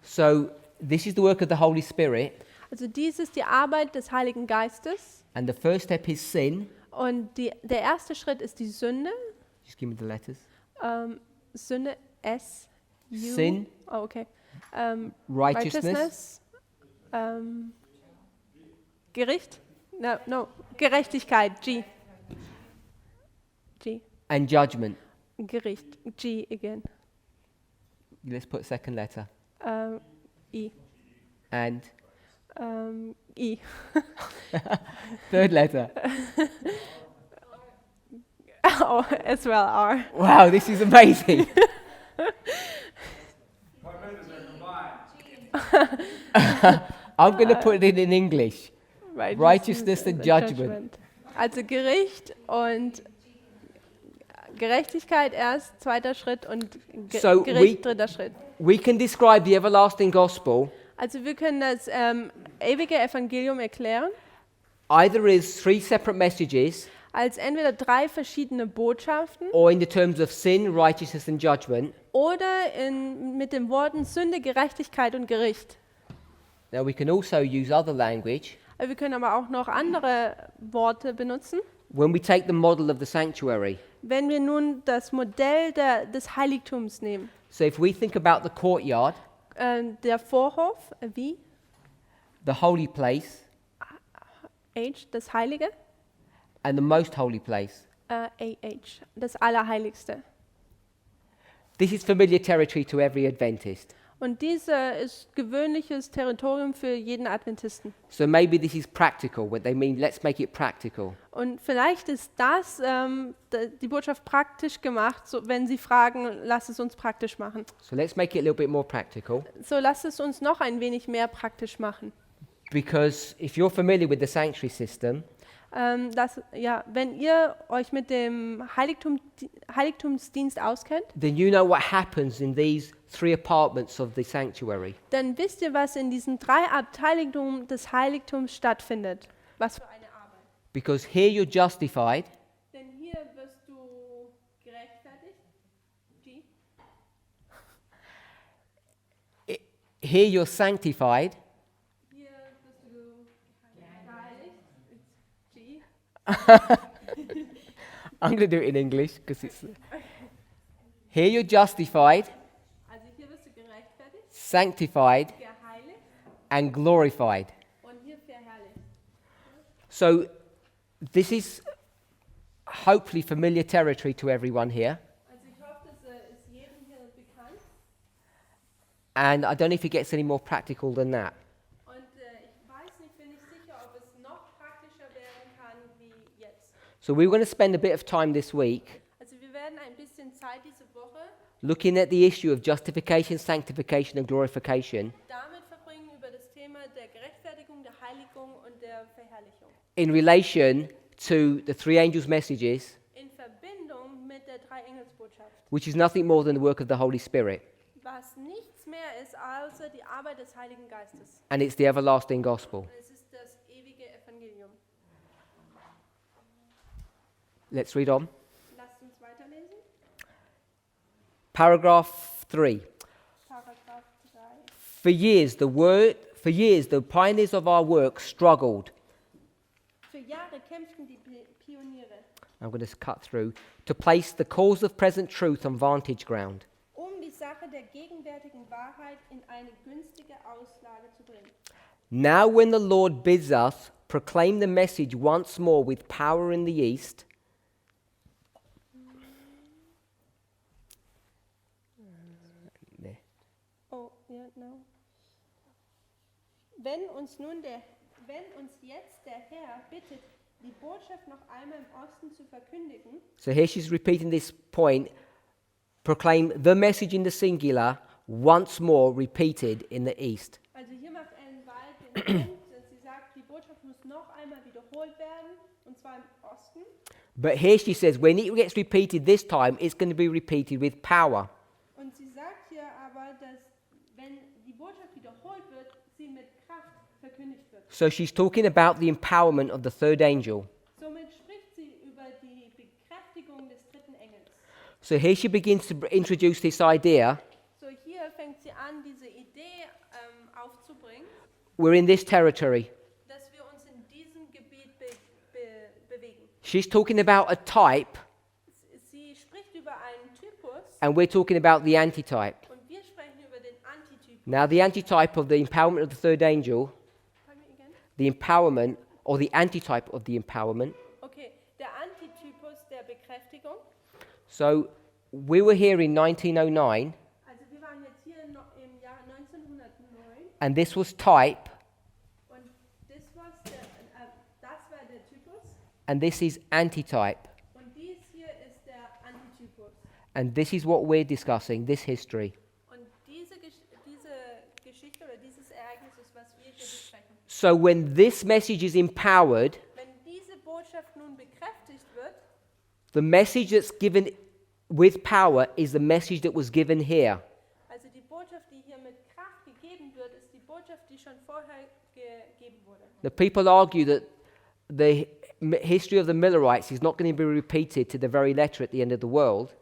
So this is the work of the Holy Spirit, Also dies ist die Arbeit des Heiligen Geistes. and the first step is sin. Und der erste Schritt ist die Sünde. Just give me the letters. Sünde, S, U. Sin. Oh, okay. Righteousness. Gericht? No. Gerechtigkeit, G. And judgment. Gericht, G again. Let's put second letter. I. And I. third letter. Oh, as well, R. Wow, this is amazing. I'm going to put it in English. Righteousness and judgment. Also Gericht und Gerechtigkeit erst, zweiter Schritt und So Gericht, dritter Schritt. We can describe the everlasting gospel Also wir können das ewige Evangelium erklären either as 3 separate messages als entweder 3 verschiedene Botschaften or in the terms of sin, righteousness and judgment. oder mit den Worten Sünde, Gerechtigkeit und Gericht. Now we can also use other language Wir können aber auch noch andere Worte benutzen. when we take the model of the sanctuary. Wenn wir nun das Modell des Heiligtums nehmen, So if we think about the courtyard, der Vorhof, wie? the holy place H, das Heilige, and the most holy place. AH, das Allerheiligste. This is familiar territory to every Adventist. Und diese ist gewöhnliches Territorium für jeden Adventisten. So maybe this is practical, what they mean, let's make it practical. Und vielleicht ist das die Botschaft praktisch gemacht, so, wenn sie fragen, lass es uns praktisch machen. So let's make it a little bit more practical. So, lass es uns noch ein wenig mehr praktisch machen. Because if you're familiar with the sanctuary system, Wenn ihr euch mit dem Heiligtumsdienst auskennt, then you know what happens in these 3 apartments of the sanctuary. dann wisst ihr, was in diesen 3 Abteiligungen des Heiligtums stattfindet. Was für eine Arbeit. Because here you're justified, Denn hier wirst du gerechtfertigt. G. here you're sanctified, Hier wirst du geheiligt. It's G. I'm going to do it in English because it's here you're justified, Also hier wirst du gerechtfertigt, sanctified geheiligt and glorified. und hier verherrlicht. So this is hopefully familiar territory to everyone here. Also ich hoffe, das And I don't know if it gets any more practical than that. Und ich weiß nicht, bin nicht sicher, ob es noch praktischer werden kann wie jetzt. So we're going to spend a bit of time this week Also wir werden ein bisschen Zeit diese Woche looking at the issue of justification, sanctification and glorification damit verbringen, über das Thema der Gerechtfertigung, der Heiligung und der Verherrlichung. in relation to the three angels' messages, In Verbindung mit der Drei-Engels-Botschaft, which is nothing more than the work of the Holy Spirit. was nichts mehr ist, außer die Arbeit des Heiligen Geistes. And it's the everlasting gospel. Und es ist das ewige Evangelium. Let's read on. Lasst uns weiterlesen. Paragraph 3. Paragraph 3. For years the pioneers of our work struggled. Für Jahre kämpften die Pioniere, I'm going to cut through to place the cause of present truth on vantage ground. die Sache der gegenwärtigen Wahrheit in eine günstige Auslage zu bringen. Now when the Lord bids us proclaim the message once more with power in the east, Oh, ja, no. Wenn uns jetzt der Herr bittet, die Botschaft noch einmal im Osten zu verkündigen, so here she's repeating this point, proclaim the message in the singular once more repeated in the east. also hier macht Ellen White den Punkt, dass sie sagt, die Botschaft muss noch einmal wiederholt werden, und zwar im Osten. But here she says when it gets repeated this time, it's going to be repeated with power. Und sie sagt hier aber, dass wenn die Botschaft wiederholt wird, sie mit Kraft verkündigt wird. So she's talking about the empowerment of the third angel. Somit spricht sie über die Bekräftigung des dritten Engels. So here she begins to introduce this idea. So hier fängt sie an, diese Idee aufzubringen, We're in this territory. dass wir uns in diesem Gebiet bewegen. She's talking about a type, Sie spricht über einen Typus and we're talking about the antitype. und wir sprechen über den Antitypus. Now, the antitype of the empowerment of the third angel, Pardon me again? the empowerment, or the antitype of the empowerment. Okay, der Antitypus der Bekräftigung. So, we were here in 1909, Also wir waren jetzt hier im Jahr 1909 and this was type, und das war der Typus and this is antitype. und dies hier ist der Antitypus. And this is what we're discussing, this history. Und diese Geschichte oder dieses Ereignis ist, was wir hier besprechen. So, when this message is empowered, Wenn diese Botschaft nun bekräftigt wird, the message that's given with power is the message that was given here. also die Botschaft, die hier mit Kraft gegeben wird, ist die Botschaft, die schon vorher gegeben wurde. The people argue that the history of the Millerites is not going to be repeated to the very letter at the end of the world.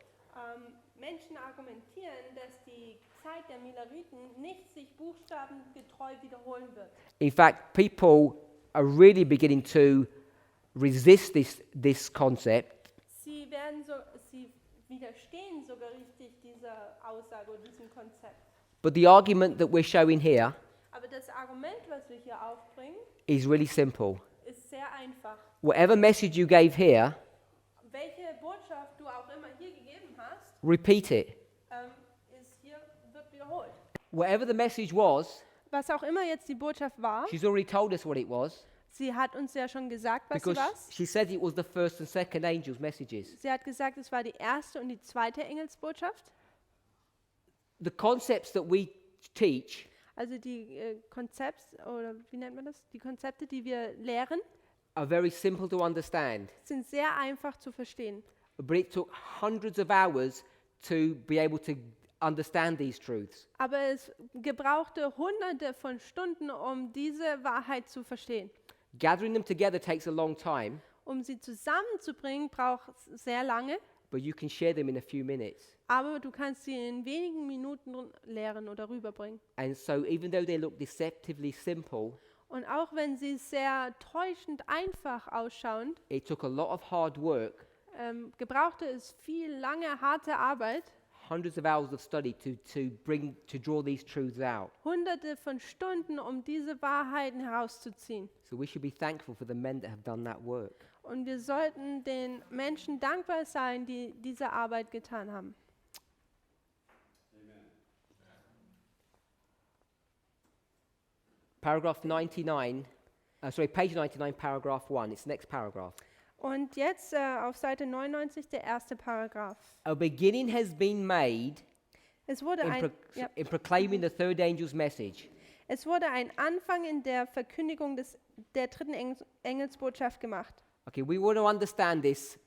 Menschen argumentieren, dass die Zeit der Milleriten nicht sich buchstabengetreu wiederholen wird. In fact, people are really beginning to resist this concept Sie widerstehen sogar richtig dieser Aussage oder diesem Konzept. But the argument that we're showing here Aber das Argument, was wir hier aufbringen, is really simple. ist sehr einfach. Whatever message you gave here, Welche Botschaft du auch immer hier gegeben hast, repeat it. wird wiederholt. Whatever the message was, Was auch immer jetzt die Botschaft war, she's already told us what it was, sie hat uns ja schon gesagt, was sie because war. she said it was the first and second angels' messages. Sie hat gesagt, es war die erste und die zweite Engelsbotschaft. The concepts that we teach Also die oder wie nennt man das? Die Konzepte, die wir lehren, are very simple to understand, sind sehr einfach zu verstehen. but it took hundreds of hours to be able to understand these truths. Aber es gebrauchte Hunderte von Stunden, um diese Wahrheit zu verstehen. Gathering them together takes a long time, Um sie zusammenzubringen, braucht es sehr lange, but you can share them in a few minutes. aber du kannst sie in wenigen Minuten lehren oder rüberbringen. And so even though they look deceptively simple, Und auch wenn sie sehr täuschend einfach ausschauen, it took a lot of hard work, gebrauchte es viel lange, harte Arbeit, hundreds of hours of study to draw these truths out. Hunderte von Stunden, um diese Wahrheiten herauszuziehen. So we should be thankful for the men that have done that work. Und wir sollten den Menschen dankbar sein, die diese Arbeit getan haben. Paragraph 99, page 99, paragraph 1. It's the next paragraph. Und jetzt auf Seite 99 der erste Paragraph. A beginning has been made Es wurde in proclaiming the third angel's message. Es wurde ein Anfang in der Verkündigung der dritten Engelsbotschaft gemacht. Okay, we want to understand this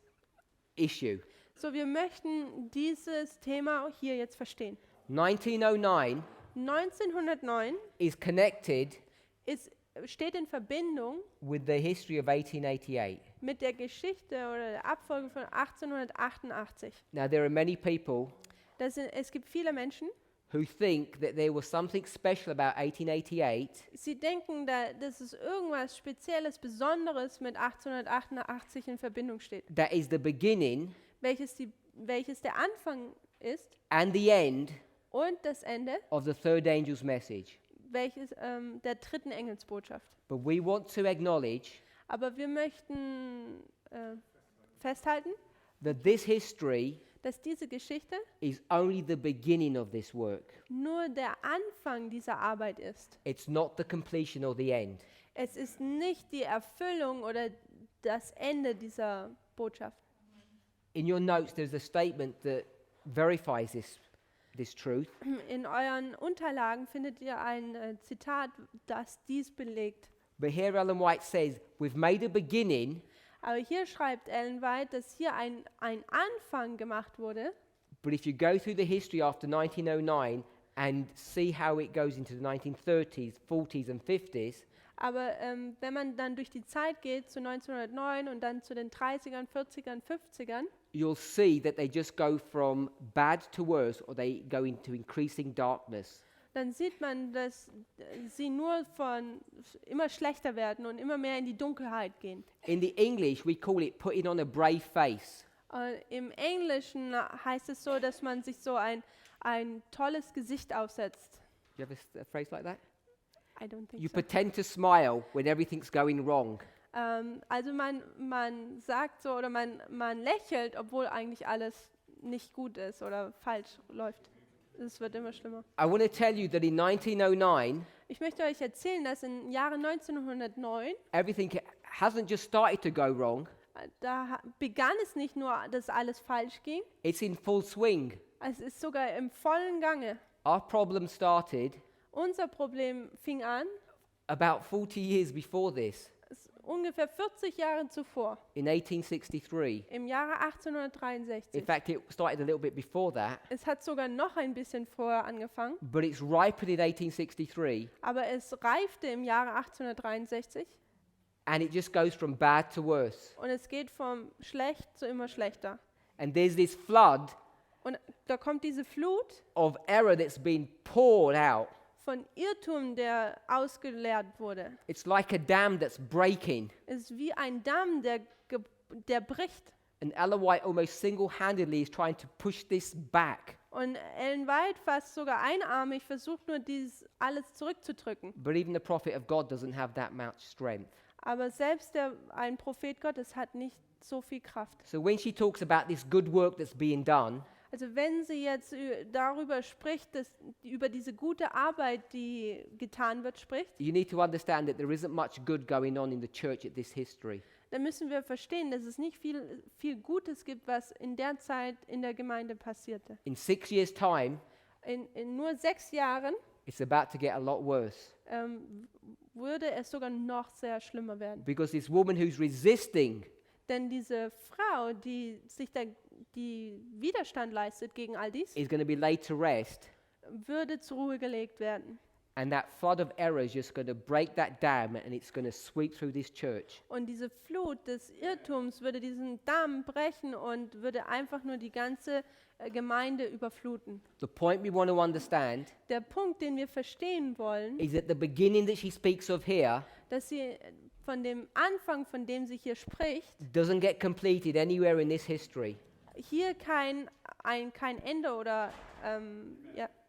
issue. So, wir möchten dieses Thema hier jetzt verstehen. 1909 1909 is connected steht in Verbindung with the history of 1888. mit der Geschichte oder der Abfolge von 1888. Now, there are many people Es gibt viele Menschen, who think that there was something special about 1888 sie denken, dass es irgendwas Spezielles, Besonderes mit 1888 in Verbindung steht, that is the beginning welches der Anfang ist and the end und das Ende, of the third angel's message. welches der dritten Engelsbotschaft. But we want to acknowledge Aber wir möchten festhalten, that this history dass diese Geschichte is only the beginning of this work. nur der Anfang dieser Arbeit ist. It's not the completion or the end. Es ist nicht die Erfüllung oder das Ende dieser Botschaft. In your notes, there's a statement that verifies this truth. In euren Unterlagen findet ihr ein Zitat, das dies belegt. But here Ellen White says, we've made a beginning, Aber hier schreibt Ellen White, dass hier ein Anfang gemacht wurde. but if you go through the history after 1909 and see how it goes into the 1930s, 40s and 50s, Aber wenn man dann durch die Zeit geht, zu 1909 und dann zu den 30ern, 40ern, 50ern, you'll see that they just go from bad to worse, or they go into increasing darkness. dann sieht man, dass sie nur von immer schlechter werden und immer mehr in die Dunkelheit gehen. In the English, we call it putting on a brave face. Im Englischen heißt es so, dass man sich so ein tolles Gesicht aufsetzt. Do you have a phrase like that? I don't think You so. pretend to smile when everything's going wrong. Also man sagt so oder man lächelt, obwohl eigentlich alles nicht gut ist oder falsch läuft. Es wird immer schlimmer. I want to tell you that in 1909, Ich möchte euch erzählen, dass im Jahre 1909, everything hasn't just started to go wrong, da begann es nicht nur, dass alles falsch ging, it's in full swing. es ist sogar im vollen Gange. Our problem started Unser Problem fing an, about 40 years before this, ungefähr 40 Jahre zuvor, in 1863. im Jahre In 1863. fact, it started a little bit before that, Es hat sogar noch ein bisschen vorher angefangen, but it's ripened in 1863, aber es reifte im Jahre 1863 and it just goes from bad to worse. und es geht vom schlecht zu immer schlechter. And there's this flood Und da kommt diese Flut of error that's been poured out. von Irrtum, der ausgeleert wurde. It's like a dam that's breaking. Es ist wie ein Damm, der bricht. And Ellen White almost single-handedly is trying to push this back. Und Ellen White fast sogar einarmig versucht nur, dieses alles zurückzudrücken. But even the prophet of God doesn't have that much strength. Aber selbst ein Prophet Gottes hat nicht so viel Kraft. So when she talks about this good work that's being done, Also wenn sie jetzt darüber spricht, über diese gute Arbeit, die getan wird, spricht, you need to understand that there isn't much good going on in the church at this history. dann müssen wir verstehen, dass es nicht viel Gutes gibt, was in der Zeit in der Gemeinde passierte. In 6 years' time, In nur 6 Jahren it's about to get a lot worse. würde es sogar noch sehr schlimmer werden. Because this woman who's resisting Denn diese Frau, die die Widerstand leistet gegen all dies, is going to be laid to rest. würde zur Ruhe gelegt werden. And that flood of error is just going to break that dam, and it's going to sweep through this church. Und diese Flut des Irrtums würde diesen Damm brechen und würde einfach nur die ganze Gemeinde überfluten. The point we want to understand Der Punkt, den wir verstehen wollen, is that the beginning that she speaks of here dass sie von dem Anfang, von dem sie hier spricht, doesn't get completed anywhere in this history. hier kein Ende oder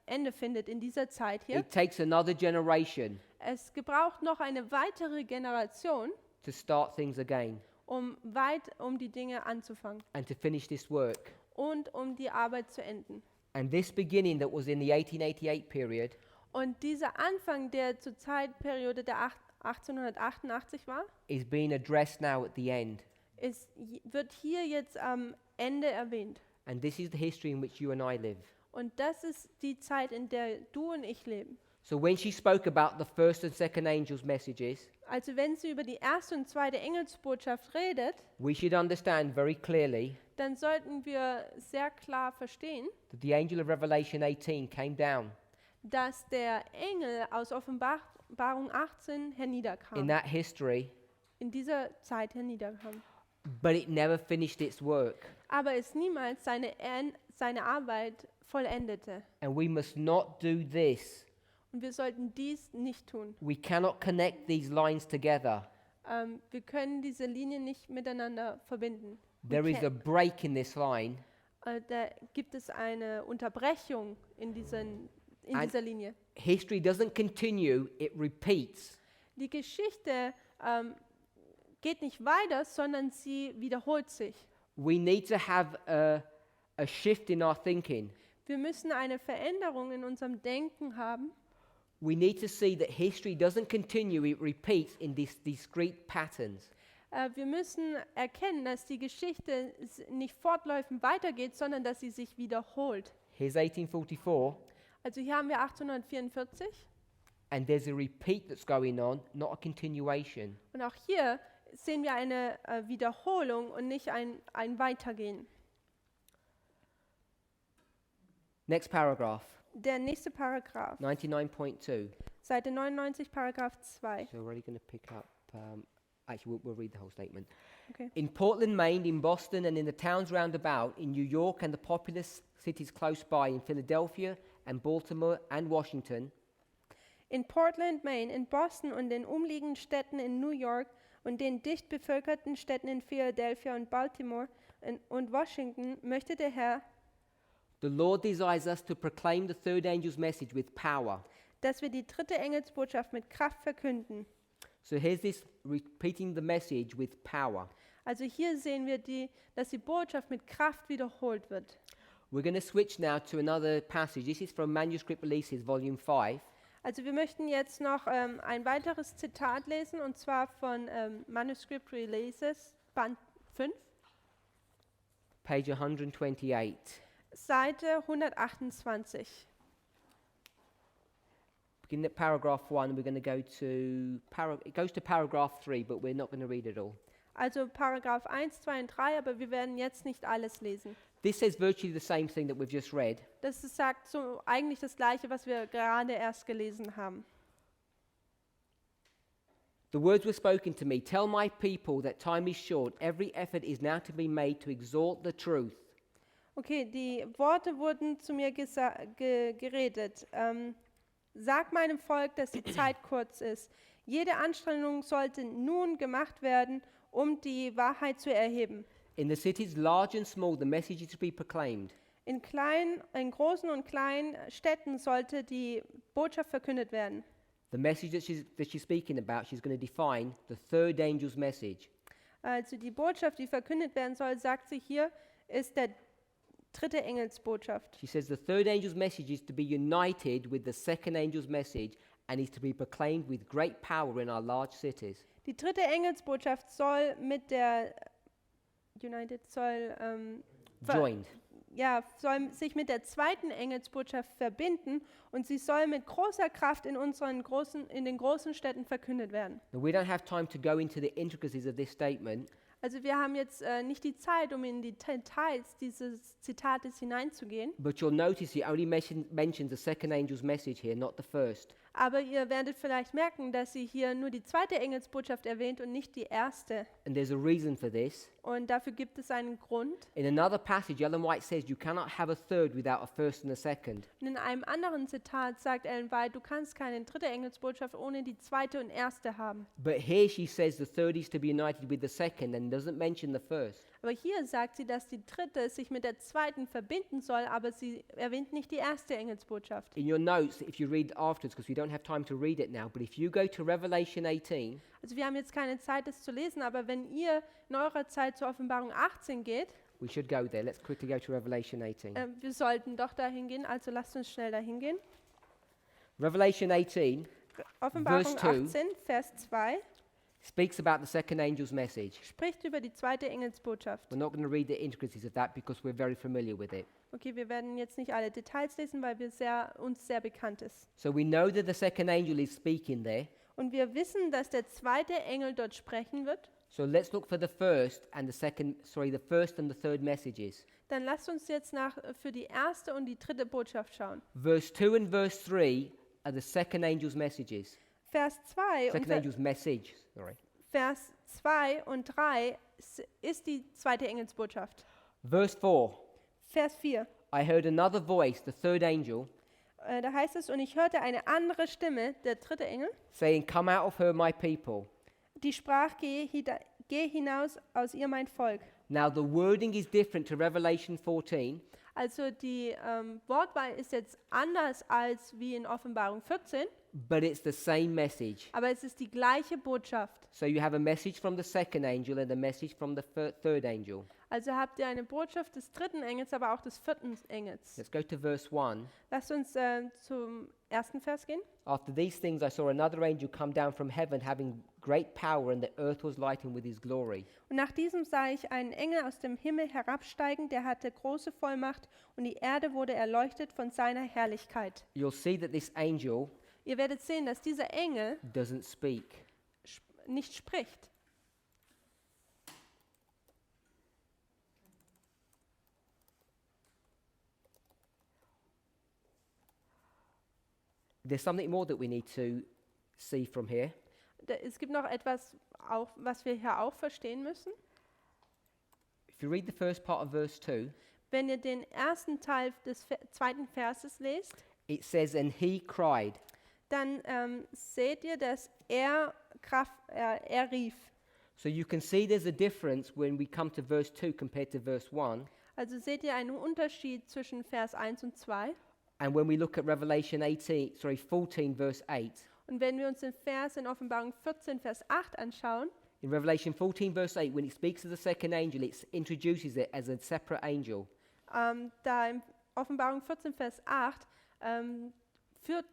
Ende findet in dieser Zeit hier. It takes another generation Es gebraucht noch eine weitere Generation, to start things again um die Dinge anzufangen and to finish this work. und um die Arbeit zu enden. And this beginning that was in the 1888 period Und dieser Anfang, der zur Zeitperiode der 1888 war, is being addressed now at the end. wird hier jetzt am Ende erwähnt. And this is the history in which you and I live. Und das ist die Zeit, in der du und ich leben. So when she spoke about the first and second angels' messages, Also wenn sie über die erste und zweite Engelsbotschaft redet, we should understand very clearly dann sollten wir sehr klar verstehen, that the angel of Revelation 18 came down. dass der Engel aus Offenbarung 18 In herniederkam. that history, In dieser Zeit herniederkam. but it never finished its work. Aber es niemals seine Arbeit vollendete. And we must not do this. Und wir sollten dies nicht tun. We cannot connect these lines together. Wir können diese Linien nicht miteinander verbinden. There is a break in this line, Da gibt es eine Unterbrechung in dieser Linie. history doesn't continue, it repeats. Die Geschichte geht nicht weiter, sondern sie wiederholt sich. We need to have a shift in our thinking. Wir müssen eine Veränderung in unserem Denken haben. We need to see that history doesn't continue, it repeats in these discrete patterns. Wir müssen erkennen, dass die Geschichte nicht fortlaufend weitergeht, sondern dass sie sich wiederholt. Here's 1844, Also hier haben wir 1844 and there's a repeat that's going on, not a continuation. und auch hier sehen wir eine Wiederholung und nicht ein Weitergehen. Next paragraph, Der nächste Paragraph, 99.2. Seite 99, Paragraph 2. So we're already going to pick up, actually we'll read the whole statement. Okay. In Portland, Maine, in Boston, and in the towns round about, in New York and the populous cities close by, in Philadelphia and Baltimore and Washington, In Portland, Maine, in Boston und den umliegenden Städten in New York und den dicht bevölkerten Städten in Philadelphia und Baltimore und Washington möchte der Herr, the Lord desires us to proclaim the third angel's message with power. dass wir die dritte Engelsbotschaft mit Kraft verkünden. So here's this repeating the message with power. Also hier sehen wir, dass die Botschaft mit Kraft wiederholt wird. We're going to switch now to another passage. This is from Manuscript Releases, Volume 5. Also wir möchten jetzt noch ein weiteres Zitat lesen, und zwar von Manuscript Releases, Band 5, Page 128. Seite 128. Beginning at paragraph 1, we're going to go to, it goes to paragraph 3, but we're not going to read it all. Also Paragraph 1, 2 und 3, aber wir werden jetzt nicht alles lesen. This says virtually the same thing that we've just read. Das sagt so eigentlich das Gleiche, was wir gerade erst gelesen haben. The words were spoken to me, tell my people that time is short, every effort is now to be made to exalt the truth. Okay, die Worte wurden zu mir geredet. Sag meinem Volk, dass die Zeit kurz ist. Jede Anstrengung sollte nun gemacht werden, um die Wahrheit zu erheben. In the cities large and small, the message is to be proclaimed. In großen und kleinen Städten sollte die Botschaft verkündet werden. The message that she's speaking about, she's going to define the third angel's message. Also die Botschaft, die verkündet werden soll, sagt sie hier, ist der dritte Engelsbotschaft. She says the third angel's message is to be united with the second angel's message and is to be proclaimed with great power in our large cities. Die dritte Engelsbotschaft soll mit der Joined. soll sich mit der zweiten Engelsbotschaft verbinden, und sie soll mit großer Kraft in den großen Städten verkündet werden. Now, we don't have time to go into the intricacies of this statement, Also wir haben jetzt nicht die Zeit, um in die Details dieses Zitates hineinzugehen, but you'll notice he only mentions the second angel's message here, not the first. aber ihr werdet vielleicht merken, dass sie hier nur die zweite Engelsbotschaft erwähnt und nicht die erste. And there's a reason for this. Und dafür gibt es einen Grund. In another passage, Ellen White says you cannot have a third without a first and a second. Und in einem anderen Zitat sagt Ellen White, du kannst keine dritte Engelsbotschaft ohne die zweite und erste haben. But here she says the third is to be united with the second and doesn't mention the first. Aber hier sagt sie, dass die dritte sich mit der zweiten verbinden soll, aber sie erwähnt nicht die erste Engelsbotschaft. In your notes, if you read afterwards, because we don't have time to read it now, but if you go to Revelation 18, Also wir haben jetzt keine Zeit, das zu lesen, aber wenn ihr in eurer Zeit zur Offenbarung 18 geht, we should go there. Let's quickly go to Revelation 18. wir sollten doch dahin gehen, also lasst uns schnell dahin gehen. Revelation 18 Offenbarung Verse 2. 18, Vers 2 speaks about the second angel's message. spricht über die zweite Engelsbotschaft. We're not going to read the intricacies of that because we're very familiar with it. Okay, wir werden jetzt nicht alle Details lesen, weil uns sehr bekannt ist. So we know that the second angel is speaking there. Und wir wissen, dass der zweite Engel dort sprechen wird. So let's look for the first and the first and the third messages. Dann lasst uns jetzt für die erste und die dritte Botschaft schauen. Verse 2 and verse 3 are the second angel's messages. Vers 2 Second angel's message, sorry. Vers 2 und 3 ist die zweite Engelsbotschaft. Verse 4, Vers 4, I heard another voice, the third angel, da heißt es, und ich hörte eine andere Stimme, der dritte Engel, saying, Come out of her, my people. die sprach, geh hinaus aus ihr mein Volk. Now the wording is different to Revelation 14, Also die Wortwahl ist jetzt anders als wie in Offenbarung 14, but it's the same message. aber es ist die gleiche Botschaft. So you have a message from the second angel and a message from the third angel. Also habt ihr eine Botschaft des dritten Engels, aber auch des vierten Engels. Let's go to verse 1. Lasst uns zum ersten Vers gehen. After these things I saw another angel come down from heaven, having great power, and the earth was lightened with his glory. Und nach diesem sah ich einen Engel aus dem Himmel herabsteigen, der hatte große Vollmacht, und die Erde wurde erleuchtet von seiner Herrlichkeit. You'll see that this angel Ihr werdet sehen, dass dieser Engel doesn't speak. nicht spricht. There's something more that we need to see from here. Es gibt noch etwas, was wir hier auch verstehen müssen. If you read the first part of verse 2, Wenn ihr den ersten Teil des zweiten Verses lest, it says, And he cried. dann seht ihr, dass er rief. So you can see there's a difference when we come to verse 2 compared to verse 1. Also seht ihr einen Unterschied zwischen Vers 1 und 2. And when we look at Revelation 14, verse 8. Und wenn wir uns den Vers in Offenbarung 14, Vers 8 anschauen, In Revelation 14, verse 8, when it speaks of the second angel, it introduces it as a separate angel. da in Offenbarung 14, Vers 8 wird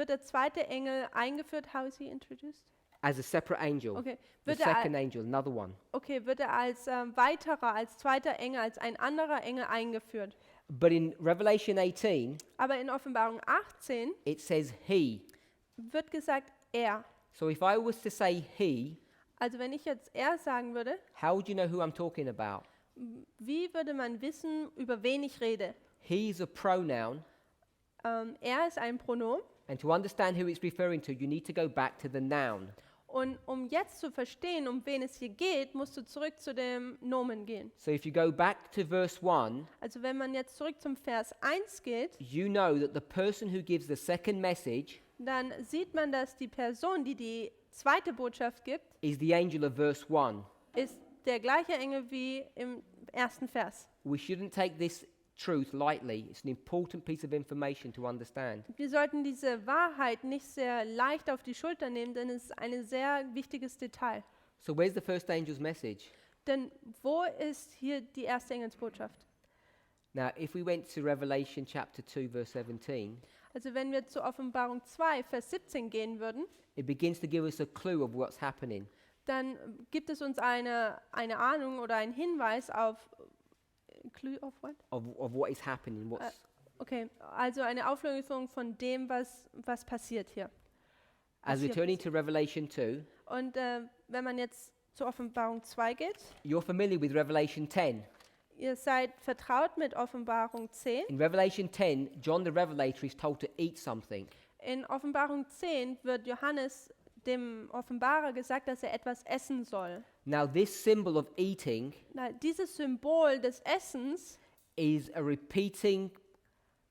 der zweite Engel eingeführt. How is he introduced? As a separate angel. Okay, The second angel, another one. Okay, wird er als weiterer, als zweiter Engel, als ein anderer Engel eingeführt. But in Revelation 18, Aber in Offenbarung 18 it says he. wird gesagt, er. So if I was to say he, Also wenn ich jetzt er sagen würde, how would you know who I'm talking about? wie würde man wissen, über wen ich rede? He is a pronoun, Er ist ein Pronomen. and to understand who it's referring to, you need to go back to the noun. Und um jetzt zu verstehen, um wen es hier geht, musst du zurück zu dem Nomen gehen. So if you go back to verse 1, Also wenn man jetzt zurück zum Vers 1 geht, you know that the person who gives the second message dann sieht man, dass die Person, die die zweite Botschaft gibt, is the angel of verse 1. ist der gleiche Engel wie im ersten Vers. We shouldn't take this truth lightly. It's an important piece of information to understand. Wir sollten diese Wahrheit nicht sehr leicht auf die Schulter nehmen, denn es ist ein sehr wichtiges Detail. So where's the first angel's message? Denn wo ist hier die erste Engelsbotschaft? Now, if we went to Revelation chapter 2, verse 17, Also wenn wir zur Offenbarung 2, Vers 17 gehen würden, it begins to give us a clue of what's happening. dann gibt es uns eine Ahnung oder einen Hinweis auf Clue of what? Of what is happening. Okay, also eine Auflösung von dem, was passiert hier. As we're turning to Revelation 2, Und wenn man jetzt zur Offenbarung 2 geht, you're familiar with Revelation 10. ihr seid vertraut mit Offenbarung 10. In Revelation 10, John the Revelator is told to eat something. In Offenbarung 10 wird Johannes dem Offenbarer gesagt, dass er etwas essen soll. Now, this symbol of eating Dieses Symbol des Essens is a repeating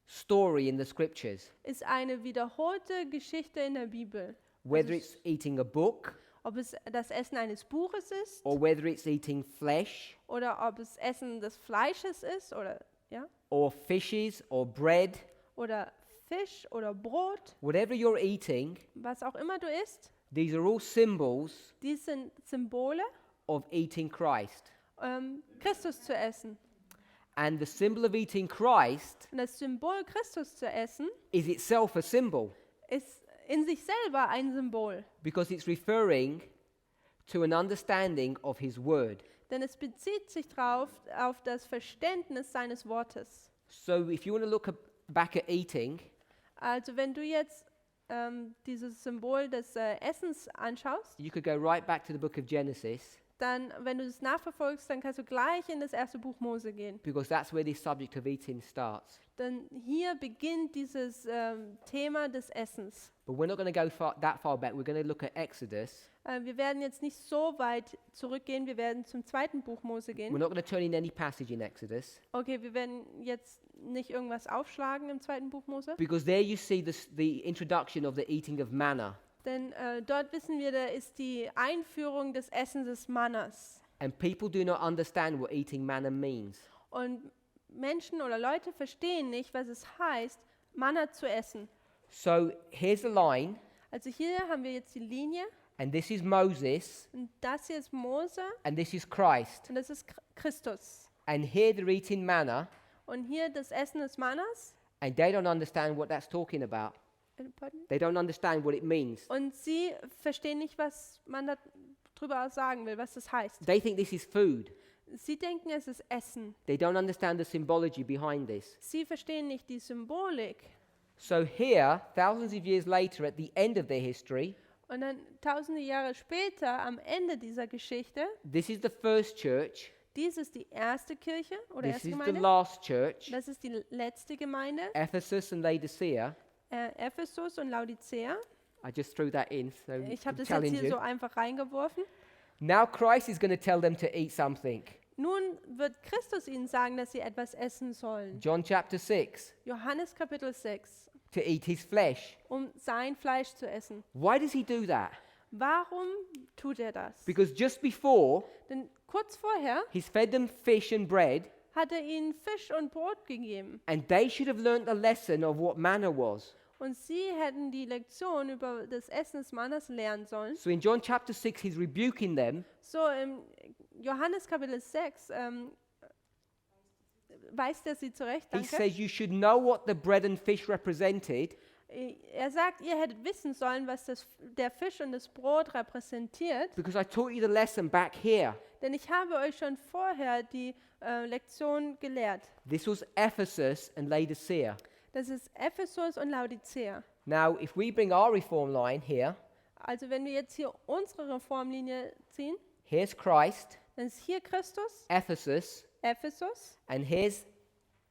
story in the scriptures. ist eine wiederholte Geschichte in der Bibel. Whether Also it's eating a book, ob es das Essen eines Buches ist or whether it's eating flesh, oder ob es Essen des Fleisches ist oder or fishes, or bread, oder Fisch oder Brot, whatever you're eating, was auch immer du isst, these are all symbols dies sind Symbole, of eating Christ. Christus zu essen. And the symbol of eating Christ Und das Symbol Christus zu essen is itself a symbol ist in sich selber ein Symbol, because it's referring to an understanding of his word. denn es bezieht sich auf das Verständnis seines Wortes. So if you want to look back at eating, Also wenn du jetzt dieses Symbol des Essens anschaust, you could go right back to the book of Genesis dann, wenn du es nachverfolgst, dann kannst du gleich in das erste Buch Mose gehen. because that's where this subject of eating starts. Denn hier beginnt dieses Thema des Essens. But we're not going to go that far back. We're going to look at Exodus. Wir werden jetzt nicht so weit zurückgehen, wir werden zum zweiten Buch Mose We're gehen. not going to turn in any passage in Exodus Okay, wir werden jetzt nicht irgendwas aufschlagen im zweiten Buch Mose, because there you see the introduction of the eating of manna. denn dort wissen wir, da ist die Einführung des Essens des Mannas. And people do not understand what eating manna means. Und Menschen oder Leute verstehen nicht, was es heißt, Manna zu essen. So here's the line, Also hier haben wir jetzt die Linie and this is Moses, und das hier ist Mose and this is Christ. und das ist Christus. And here they're eating manna, Und hier das Essen des Mannas. and they don't understand what that's talking about. Pardon? They don't understand what it means. Und sie verstehen nicht, was man darüber sagen will, was das heißt. They think this is food. Sie denken, es ist Essen. They don't understand the symbology behind this. Sie verstehen nicht die Symbolik. So here, thousands of years later, at the end of their history, Und dann tausende Jahre später, am Ende dieser Geschichte, this is the first church, dies ist die erste Kirche oder this erste is the Gemeinde. last church, Das ist die letzte Gemeinde, Ephesus and Laodicea. Ephesus und Laodicea. I just threw that in, so Ich habe to das jetzt challenge hier so you. einfach reingeworfen. Now Christ is going to tell them to eat something. Nun wird Christus ihnen sagen, dass sie etwas essen sollen. John chapter 6, Johannes Kapitel 6, to eat his flesh. um sein Fleisch zu essen. Why does he do that? Warum tut er das? Because just before, Denn kurz vorher he's fed them fish and bread, hat er ihnen Fisch und Brot gegeben. and they should have learnt the lesson of what manna was. Und sie hätten die Lektion über das Essen des Mannas lernen sollen. So in John chapter 6, he's rebuking them, So im Johannes Kapitel 6 weist er sie zurecht. he Danke. says you should know what the bread and fish represented, Er sagt, ihr hättet wissen sollen, was der Fisch und das Brot repräsentiert. because I taught you the lesson back here. Denn ich habe euch schon vorher die Lektion gelehrt. This was Ephesus and Laodicea. Das ist Ephesus und Laodicea. Now, if we bring our reform line here, Also wenn wir jetzt hier unsere Reformlinie ziehen, here's Christ, dann ist hier Christus, Ephesus, Ephesus, and here's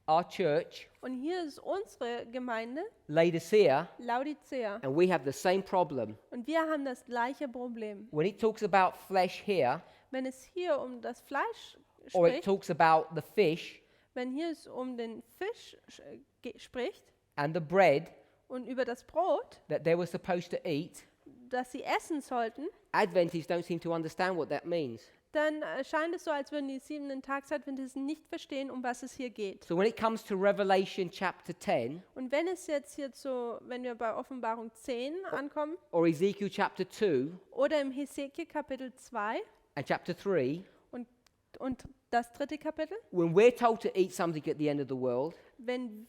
our church, und hier ist unsere Gemeinde, Laodicea, Laodicea. and we have the same problem. Und wir haben das gleiche Problem. When it talks about flesh here, Wenn es hier um das Fleisch or it spricht, talks about the fish wenn hier es um den Fisch spricht and the bread und über das Brot, that they were supposed to eat, das sie essen sollten, Adventists don't seem to understand what that means. dann scheint es so, als würden die 7. Tagsadventisten nicht verstehen, um was es hier geht. So when it comes to Revelation chapter 10 Und wenn es jetzt hier wenn wir bei Offenbarung 10 ankommen, or Ezekiel chapter 2 oder im Hesekiel Kapitel 2 and chapter 3, und das 3. Kapitel, when we're told to eat something at the end of the world, wenn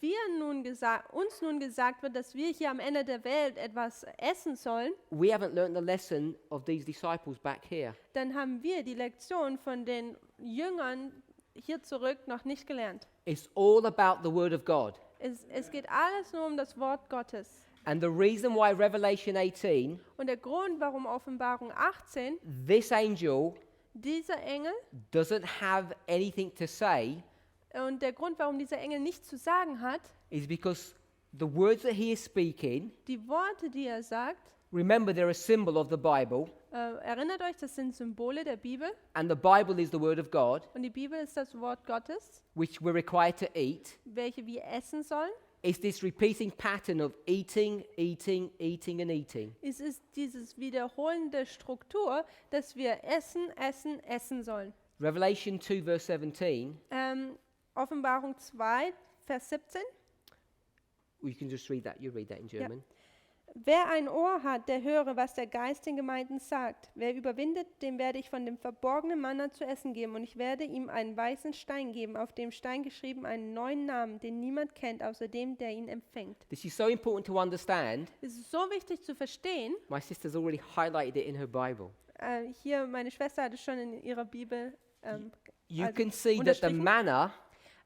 uns nun gesagt wird, dass wir hier am Ende der Welt etwas essen sollen, we haven't learned the lesson of these disciples back here. dann haben wir die Lektion von den Jüngern hier zurück noch nicht gelernt. It's all about the Word of God. Es geht alles nur um das Wort Gottes. And the reason why Revelation 18, Und der Grund, warum Offenbarung 18, this angel dieser Engel, doesn't have anything to say, und der Grund, warum dieser Engel nichts zu sagen hat, is because the words that he is speaking, die Worte, die er sagt, remember they're a symbol of the Bible, erinnert euch, das sind Symbole der Bibel, and the Bible is the Word of God, und die Bibel ist das Wort Gottes, which we're required to eat. welche wir essen sollen. It's this repeating pattern of eating, eating, eating, and eating. Es ist dieses wiederholende Struktur, dass wir essen, essen, essen sollen. Revelation 2, verse 17, Offenbarung 2, Vers 17. you can just read that, you read that in German. Wer ein Ohr hat, der höre, was der Geist den Gemeinden sagt. Wer überwindet, dem werde ich von dem verborgenen Manna zu essen geben, und ich werde ihm einen weißen Stein geben, auf dem Stein geschrieben einen neuen Namen, den niemand kennt, außer dem, der ihn empfängt. This is so important to understand. Es ist so wichtig zu verstehen. My sister's already highlighted it in her Bible. Hier, meine Schwester hat es schon in ihrer Bibel You also can see that the unterstrichen. manna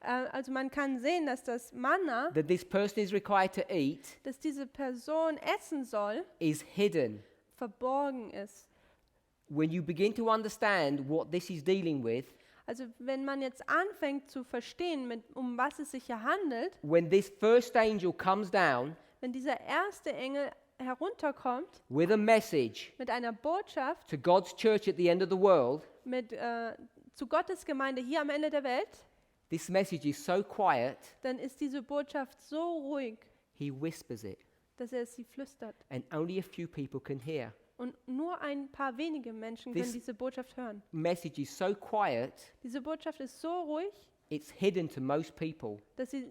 Also man kann sehen, dass das Manna, that this person is required to eat das diese Person essen soll, is hidden. verborgen ist. When you begin to understand what this is dealing with, Also wenn man jetzt anfängt zu verstehen, um was es sich hier handelt, when this first angel comes down wenn dieser erste Engel herunterkommt with a message mit einer Botschaft to God's church at the end of the world, zu Gottes Gemeinde hier am Ende der Welt, this message is so quiet, dann ist diese Botschaft so ruhig, he whispers it, dass er sie flüstert. and only a few people can hear. Und nur ein paar wenige Menschen können diese Botschaft hören. Message is so quiet, Diese Botschaft ist so ruhig, it's hidden to most people. dass sie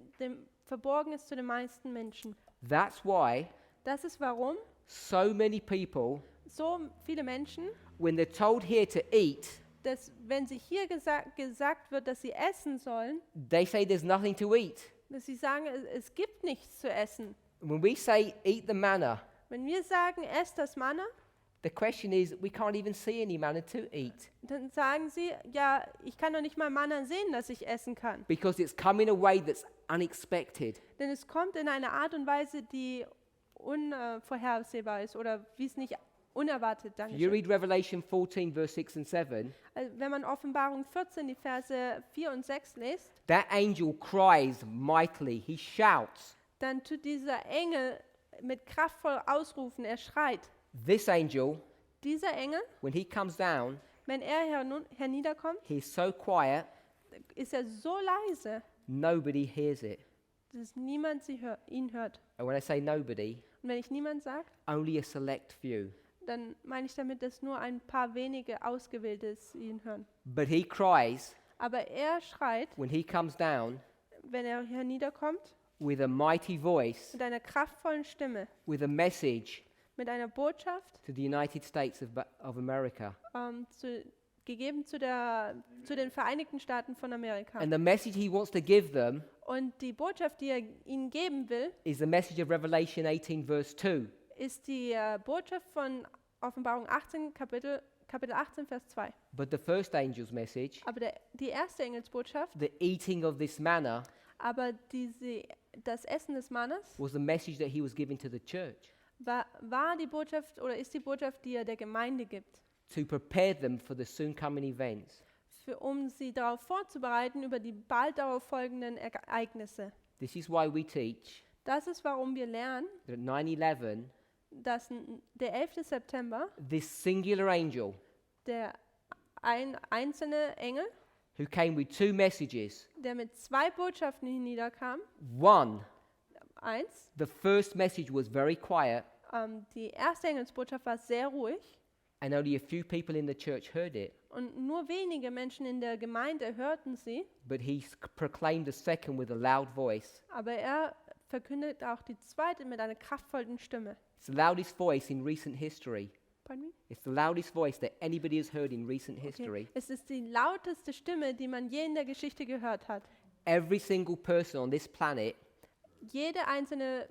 verborgen ist zu den meisten Menschen. That's why Das ist warum so many people, so viele Menschen, when they're told here to eat, dass wenn sie hier gesagt wird, dass sie essen sollen, they say there's nothing to eat. dass sie sagen, es gibt nichts zu essen. When we say eat the manna, Wenn wir sagen, esst das Manna, the question is we can't even see any manna to eat dann sagen sie, ja, ich kann doch nicht mal Manna sehen, dass ich essen kann. because it's come in a way that's unexpected. Denn es kommt in einer Art und Weise, die unvorhersehbar ist oder wie es nicht unerwartet. If you read Revelation 14, verse 6 and 7, Also wenn man Offenbarung 14, die Verse 4 und 6 liest, that angel cries mightily. He shouts. dann tut dieser Engel mit kraftvoll ausrufen, er schreit. This angel, Dieser Engel, when he comes down, wenn er herniederkommt, he's so quiet, ist er so leise, nobody hears it. dass niemand ihn hört. And when I say nobody, Und wenn ich niemand sage, only a select few. dann meine ich damit, dass nur ein paar wenige Ausgewählte ihn hören. But he cries Aber er schreit, when he comes down wenn er herniederkommt, with a mighty voice, mit einer kraftvollen Stimme, with a message mit einer Botschaft, to the United States of America. gegeben zu den Vereinigten Staaten von Amerika. And the message he wants to give them Und die Botschaft, die er ihnen geben will, is the message of Revelation 18, verse 2. ist die Botschaft von Offenbarung 18, Kapitel 18, Vers 2. But the first angel's message, Aber die erste Engelsbotschaft, the eating of this manna, aber das Essen des Mannes, was the message that he was giving to the church war die Botschaft oder ist die Botschaft, die er der Gemeinde gibt, to prepare them for the soon coming events. um sie darauf vorzubereiten über die bald darauf folgenden Ereignisse. This is why we teach Das ist, warum wir lernen, that at 9/11, dass der 11. September this singular angel der einzelne Engel, who came with two messages, der mit zwei Botschaften hinniederkam, one, eins, the first message was very quiet, die erste Engelsbotschaft war sehr ruhig and only a few people in the church heard it. und nur wenige Menschen in der Gemeinde hörten sie, But he proclaimed the second with a loud voice. aber er verkündet auch die zweite mit einer kraftvollen Stimme. It's the loudest voice in recent history. Pardon me? It's the loudest voice that anybody has heard in recent history. Okay. Es ist die lauteste Stimme, die man je in der Geschichte gehört hat. Every single person on this planet Jede einzelne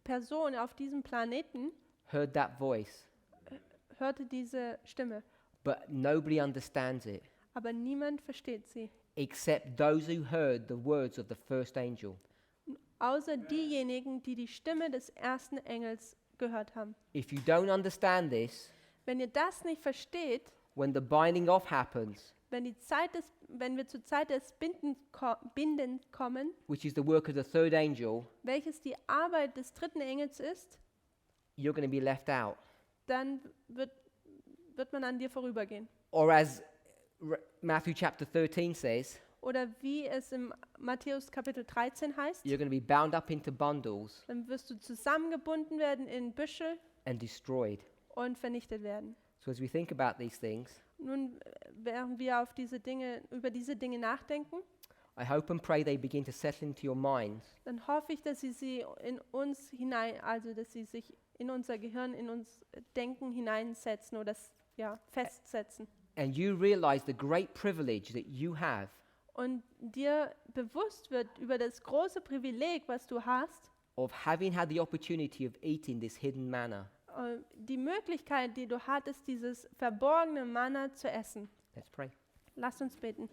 Person auf diesem Planeten heard that voice, hörte diese Stimme, but nobody understands it aber niemand versteht sie, except those who heard the words of the first angel. außer diejenigen, die die Stimme des ersten Engels gehört haben. If you don't understand this, Wenn ihr das nicht versteht, when the binding off happens, wenn wir zur Zeit des Bindens kommen, which is the work of the third angel, welches die Arbeit des dritten Engels ist, you're going to be left out. dann wird man an dir vorübergehen. Or as Matthew chapter 13 says, Oder wie es im Matthäus Kapitel 13 heißt, you're going to be bound up into bundles dann wirst du zusammengebunden werden in Büschel and destroyed. und vernichtet werden. So as we think about these things, Nun, während wir über diese Dinge nachdenken, I hope and pray they begin to settle into your minds. dann hoffe ich, dass sie in uns hinein, also dass sie sich in unser Gehirn, in uns Denken hineinsetzen oder festsetzen. And you realize the great privilege that you have Und dir bewusst wird über das große Privileg, was du hast, of having had the opportunity of eating this hidden manna. die Möglichkeit, die du hattest, dieses verborgene Manna zu essen. Let's pray. Lasst uns beten.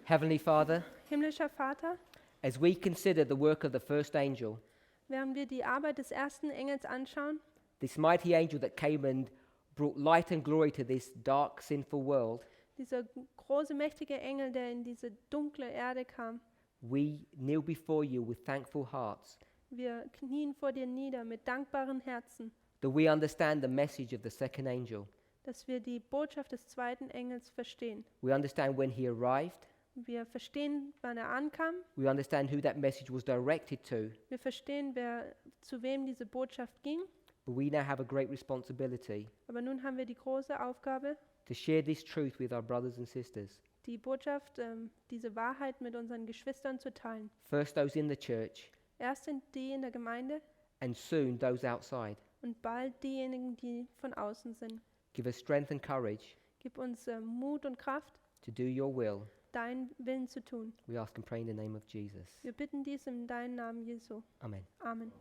Heavenly Father, Himmlischer Vater, as we consider the work of the first angel, während wir die Arbeit des ersten Engels anschauen, this mighty angel that came and brought light and glory to this dark, sinful world, dieser große, mächtige Engel, der in diese dunkle Erde kam, we kneel before you with thankful hearts, wir knien vor dir nieder mit dankbaren Herzen, that we understand the message of the second angel. dass wir die Botschaft des zweiten Engels verstehen. We understand when he arrived. Wir verstehen, wann er ankam. We understand who that message was directed to. Wir verstehen, zu wem diese Botschaft ging. But we now have a great responsibility Aber nun haben wir die große Aufgabe, to share this truth with our brothers and sisters. die Botschaft, diese Wahrheit mit unseren Geschwistern zu teilen. First those in the church, Erst sind die in der Gemeinde and soon those outside. und bald diejenigen, die von außen sind. Give us strength and courage Gib uns Mut und Kraft, to do your will. deinen Willen zu tun. We ask and pray in the name of Jesus. Wir bitten dies in deinem Namen Jesu. Amen. Amen.